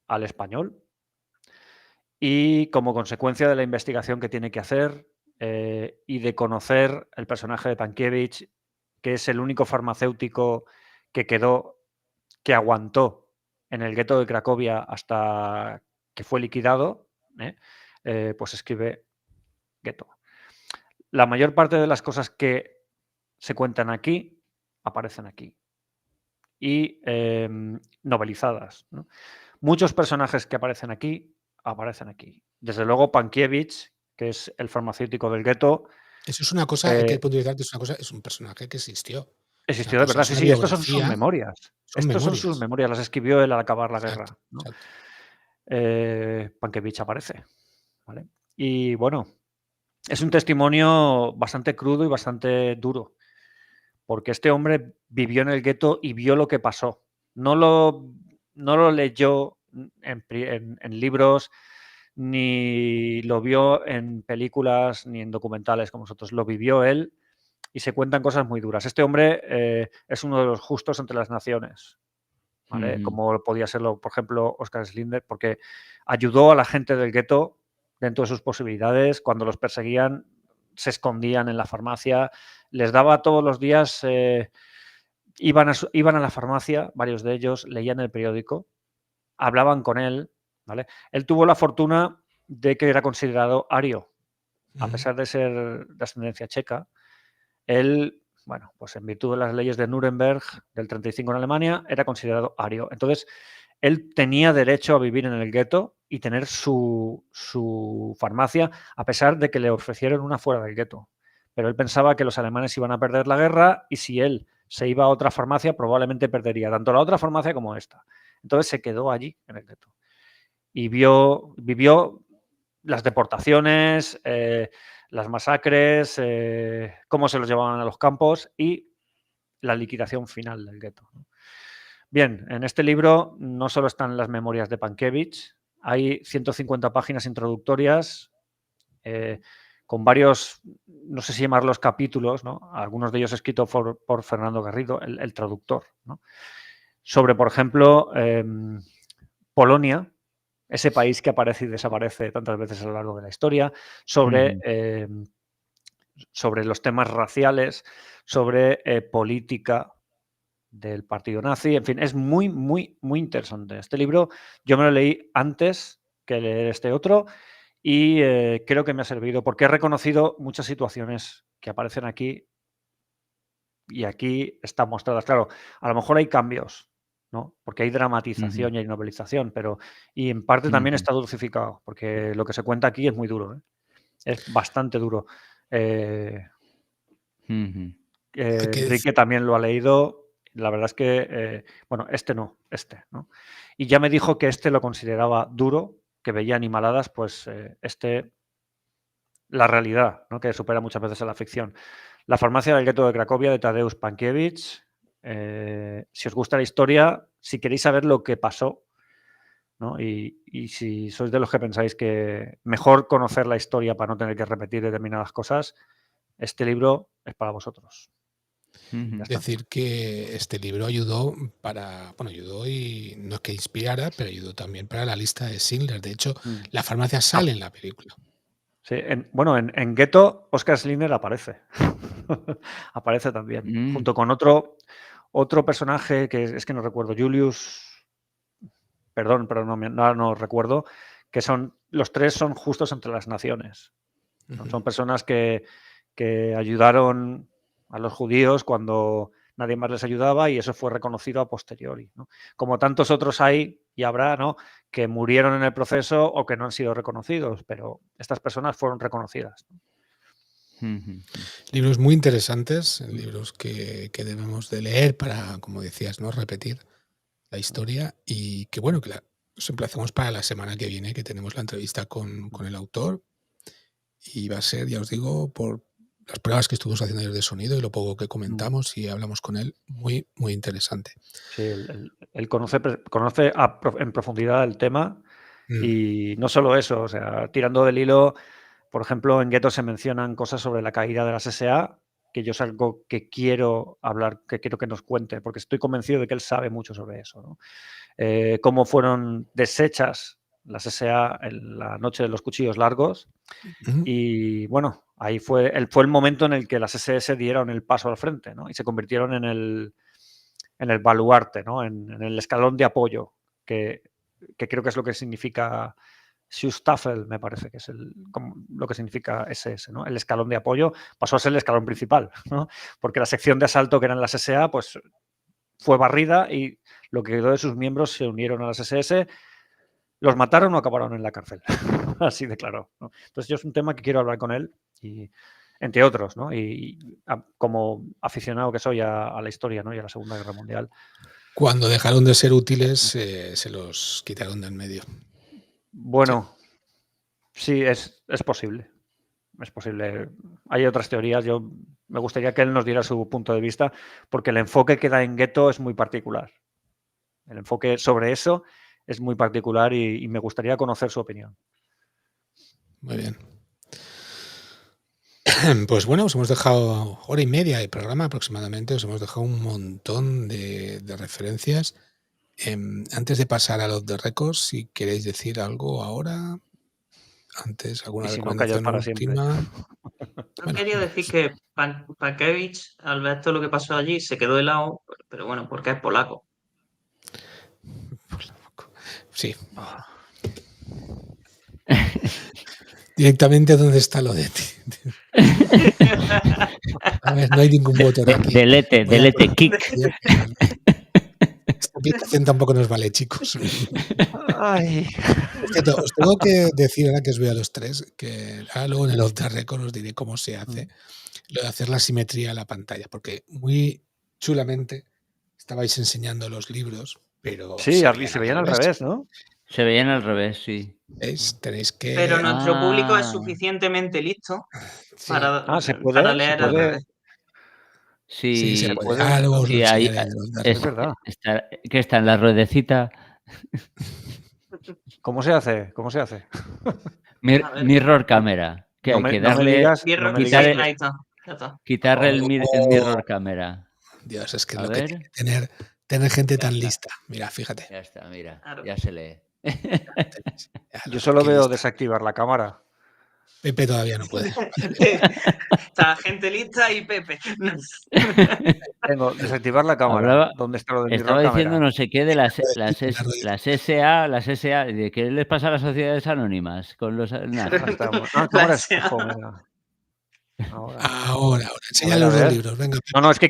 al español y como consecuencia de la investigación que tiene que hacer y de conocer el personaje de Pankiewicz, que es el único farmacéutico que quedó, que aguantó en el gueto de Cracovia hasta que fue liquidado, pues escribe Gueto. La mayor parte de las cosas que se cuentan aquí aparecen aquí y novelizadas, ¿no? Muchos personajes que aparecen aquí. Desde luego Pankiewicz, que es el farmacéutico del gueto. Eso es una cosa, hay que puntualizar que es una cosa, es un personaje que existió. Existió de verdad, sí. Estos son sus memorias. Son sus memorias, las escribió él al acabar la guerra, ¿no? Pankiewicz aparece, ¿vale? Y bueno, es un testimonio bastante crudo y bastante duro, porque este hombre vivió en el gueto y vio lo que pasó. No lo leyó en libros, ni lo vio en películas, ni en documentales como nosotros. Lo vivió él y se cuentan cosas muy duras. Este hombre es uno de los justos entre las naciones, ¿vale? Como podía serlo, por ejemplo, Oskar Schindler, porque ayudó a la gente del gueto dentro de sus posibilidades. Cuando los perseguían, se escondían en la farmacia, les daba todos los días, iban a la farmacia, varios de ellos, leían el periódico, hablaban con él, ¿vale? Él tuvo la fortuna de que era considerado ario, a pesar de ser de ascendencia checa. Él, bueno, pues en virtud de las leyes de Nuremberg del 35 en Alemania, era considerado ario. Entonces, él tenía derecho a vivir en el gueto y tener su farmacia, a pesar de que le ofrecieron una fuera del gueto. Pero él pensaba que los alemanes iban a perder la guerra y si él se iba a otra farmacia, probablemente perdería tanto la otra farmacia como esta. Entonces se quedó allí, en el gueto. Y vivió las deportaciones, las masacres, cómo se los llevaban a los campos y la liquidación final del gueto. Bien, en este libro no solo están las memorias de Pankiewicz, hay 150 páginas introductorias con varios, no sé si llamarlos capítulos, ¿no? Algunos de ellos escritos por Fernando Garrido, el traductor, ¿no? Sobre, por ejemplo, Polonia, ese país que aparece y desaparece tantas veces a lo largo de la historia, sobre los temas raciales, sobre política del partido nazi, en fin, es muy, muy, muy interesante. Este libro yo me lo leí antes que leer este otro y creo que me ha servido porque he reconocido muchas situaciones que aparecen aquí y aquí están mostradas. Claro, a lo mejor hay cambios, ¿no? Porque hay dramatización y hay novelización, y en parte también está dulcificado, porque lo que se cuenta aquí es muy duro, ¿eh? Es bastante duro. Enrique también lo ha leído. La verdad es que, bueno, este no. Y ya me dijo que este lo consideraba duro, que veía animaladas, pues la realidad, ¿no? Que supera muchas veces a la ficción. La farmacia del gueto de Cracovia, de Tadeusz Pankiewicz. Si os gusta la historia, si queréis saber lo que pasó, ¿no? Y si sois de los que pensáis que mejor conocer la historia para no tener que repetir determinadas cosas, este libro es para vosotros. Decir que este libro ayudó y no es que inspirara, pero ayudó también para la lista de Schindler. De hecho, la farmacia sale en la película. Sí, en Gueto, Oskar Schindler aparece. Aparece también. Junto con otro personaje que es que no recuerdo, Julius. Perdón, pero no recuerdo. Que los tres son justos entre las naciones. Son personas que ayudaron a los judíos cuando nadie más les ayudaba y eso fue reconocido a posteriori, ¿no? Como tantos otros hay y habrá, ¿no?, que murieron en el proceso o que no han sido reconocidos, pero estas personas fueron reconocidas. Libros muy interesantes, libros que debemos de leer para, como decías, ¿no?, repetir la historia y que bueno, que os emplazamos para la semana que viene, que tenemos la entrevista con el autor y va a ser, ya os digo, por las pruebas que estuvimos haciendo ayer de sonido y lo poco que comentamos y hablamos con él, muy, muy interesante. Sí, él conoce en profundidad el tema y no solo eso, o sea, tirando del hilo, por ejemplo, en Ghetto se mencionan cosas sobre la caída de las SA, que yo es algo que quiero hablar, que quiero que nos cuente, porque estoy convencido de que él sabe mucho sobre eso, ¿no? Cómo fueron deshechas las SA en la noche de los cuchillos largos y bueno, ahí fue el momento en el que las SS dieron el paso al frente, ¿no? Y se convirtieron en el baluarte, ¿no?, en el escalón de apoyo, que creo que es lo que significa Schustaffel, me parece que es lo que significa SS, ¿no? El escalón de apoyo pasó a ser el escalón principal, ¿no? Porque la sección de asalto que eran las SA, pues fue barrida y lo que quedó de sus miembros se unieron a las SS, los mataron o acabaron en la cárcel. Así de claro, ¿no? Entonces yo es un tema que quiero hablar con él, y entre otros, ¿no? Y como aficionado que soy a la historia, ¿no?, y a la Segunda Guerra Mundial. Cuando dejaron de ser útiles, se los quitaron de en medio. Bueno, sí, es posible. Es posible. Hay otras teorías. Yo me gustaría que él nos diera su punto de vista, porque el enfoque que da en Ghetto es muy particular. El enfoque sobre eso es muy particular y me gustaría conocer su opinión. Muy bien. Pues bueno, os hemos dejado 1:30 de programa aproximadamente, os hemos dejado un montón de referencias. Antes de pasar a los de récords, si queréis decir algo ahora, antes, alguna Y si no, recomendación callar para siempre. última. Yo Bueno, quería decir que Pankevich, al ver todo lo que pasó allí, se quedó helado, pero bueno, porque es polaco. sí. Directamente, ¿dónde está lo de ti? A ver, no hay ningún botón aquí. Delete kick. Esta aplicación tampoco nos vale, chicos. Ay. Por cierto, os tengo que decir, ahora que os veo a los tres, que ahora luego en el off the record os diré cómo se hace lo de hacer la simetría a la pantalla, porque muy chulamente estabais enseñando los libros, pero sí, se veían al revés, ¿no? Se veían al revés, sí. ¿Veis? Tenéis que... Pero nuestro público es suficientemente listo Sí. para leer al revés. Sí, se puede. puede. Luego os sí, lo ahí, enseñaré de los de Es verdad. que está en la ruedecita. ¿Cómo se hace? ¿Cómo se hace? Mirror camera. Que hay que darle. Ahí está. Ya está. Quitarle el mirror camera. Dios, es que es A lo ver. que tiene que tener gente Ya tan está. lista. Mira, fíjate. Ya está, mira. Claro. Ya se lee. Yo solo veo lista. desactivar la cámara. Pepe todavía no puede. Está gente lista y Pepe. Tengo desactivar la cámara. ¿Dónde está lo de mirror Estaba diciendo cámara? no sé qué de las SA, ¿de qué les pasa a las sociedades anónimas? Con los cámara espejo, mira. Ahora. Enseña los dos libros. Venga, Pepe. No, es que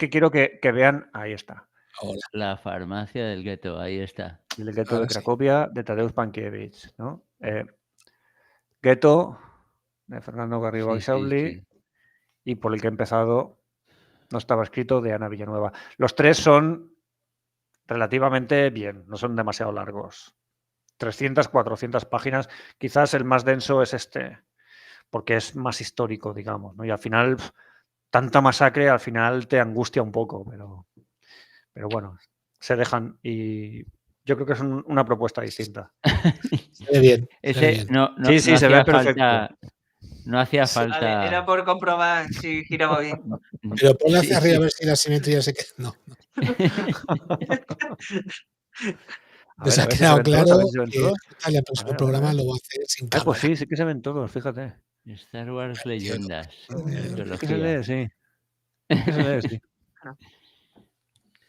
quiero que vean. Ahí está. Ahora. La farmacia del gueto, ahí está. El gueto de Cracovia, de Tadeusz Pankiewicz, ¿no? Ghetto, de Fernando Garriga Isauli, y por el que he empezado, no estaba escrito, de Ana Villanueva. Los tres son relativamente bien, no son demasiado largos. 300, 400 páginas. Quizás el más denso es este, porque es más histórico, digamos, ¿no? Y al final, tanta masacre, al final te angustia un poco, pero bueno, se dejan y yo creo que es una propuesta distinta. Se ve bien. Sí, se ve perfecto. No hacía falta. Era por comprobar si giraba bien. Pero ponle hacia arriba a ver si la simetría se queda. No. Nos ha quedado claro que el próximo programa lo va a hacer sin cámara. Pues sí que se ven todos, fíjate. Star Wars Leyendas. ¿Qué se lee? Sí. ¿Qué se lee? Sí.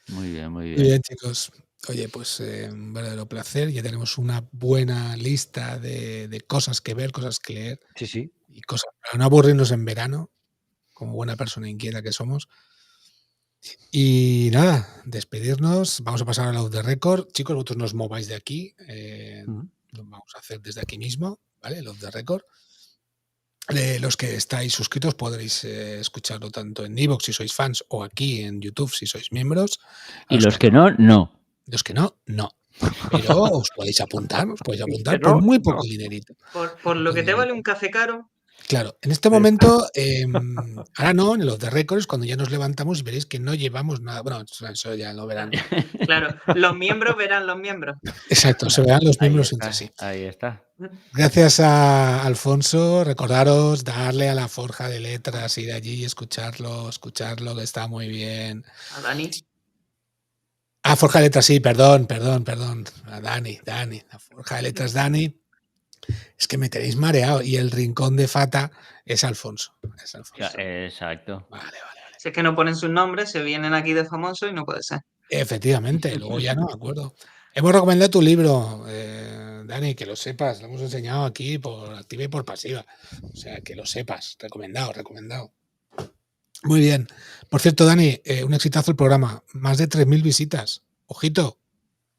Muy bien. Muy bien, chicos. Oye, pues un verdadero placer. Ya tenemos una buena lista de cosas que ver, cosas que leer. Sí. Y cosas para no aburrirnos en verano, como buena persona inquieta que somos. Y nada, despedirnos. Vamos a pasar a la off the record. Chicos, vosotros no os mováis de aquí. Lo vamos a hacer desde aquí mismo, ¿vale? El off the record. Los que estáis suscritos podréis escucharlo tanto en iVoox si sois fans o aquí en YouTube si sois miembros. Y los que no, no. Los que no, no. Pero os podéis apuntar Que por no, muy poco no. dinerito. Por lo que te vale un café caro. Claro, en este momento, ahora no, en los de récords, cuando ya nos levantamos veréis que no llevamos nada. Bueno, eso ya lo verán. Claro, los miembros verán los miembros. Exacto, se verán los Ahí miembros está, entre sí. ahí está. Gracias a Alfonso, recordaros darle a la Forja de Letras, ir allí y escucharlo, que está muy bien. A Dani. Ah, Forja de Letras, sí, perdón. A Dani, la Forja de Letras, Dani. Es que me tenéis mareado. Y el rincón de Fata es Alfonso. Exacto. Vale. Si es que no ponen sus nombres, se vienen aquí de famosos y no puede ser. Efectivamente, luego ya no me acuerdo. Hemos recomendado tu libro, Dani, que lo sepas. Lo hemos enseñado aquí por activa y por pasiva. O sea, que lo sepas. Recomendado. Muy bien. Por cierto, Dani, un exitazo el programa. Más de 3.000 visitas. Ojito,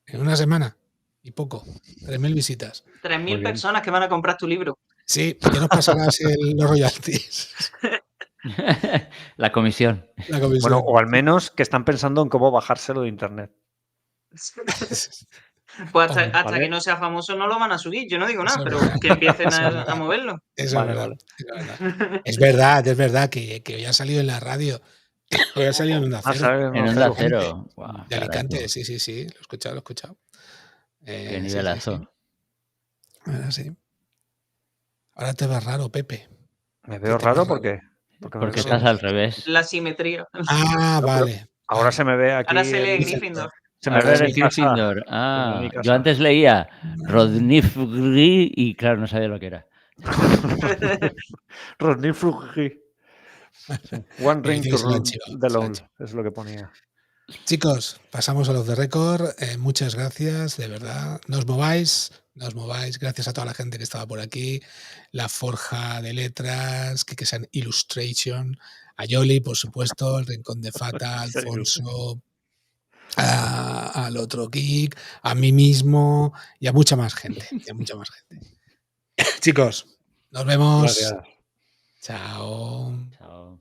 en una semana. Y poco. 3.000 visitas. 3.000 personas que van a comprar tu libro. Sí, ¿qué nos pasarás los royalties? La comisión. Bueno, o al menos que están pensando en cómo bajárselo de internet. Pues hasta que no sea famoso no lo van a subir. Yo no digo nada, pero que empiecen a moverlo. Eso Vale, es verdad. vale. Es verdad que hoy ha salido en la radio. Hoy ha salido en Onda Cero. En Onda Cero. Wow, de Alicante, sí. Lo he escuchado. Qué nivelazo. Sí. Ahora sí. Ahora te ves raro, Pepe. ¿Me veo raro? ¿Por qué? Porque estás al revés. La simetría. Ah, vale. Ahora se me ve aquí. Ahora se lee Gryffindor. Ahora eres Gryffindor. Ah, yo antes leía Rodnifgri y claro, no sabía lo que era. Rodnifgri. One ring to rule the LOL, es lo que ponía. Chicos, pasamos a los de récord. Muchas gracias, de verdad. No os mováis. Gracias a toda la gente que estaba por aquí. La Forja de Letras, que sean Illustration, a Yoli, por supuesto, el Rincón de Fata, Alfonso, al otro geek, a mí mismo y a mucha más gente. Chicos, nos vemos. Gracias. Chao. Chao.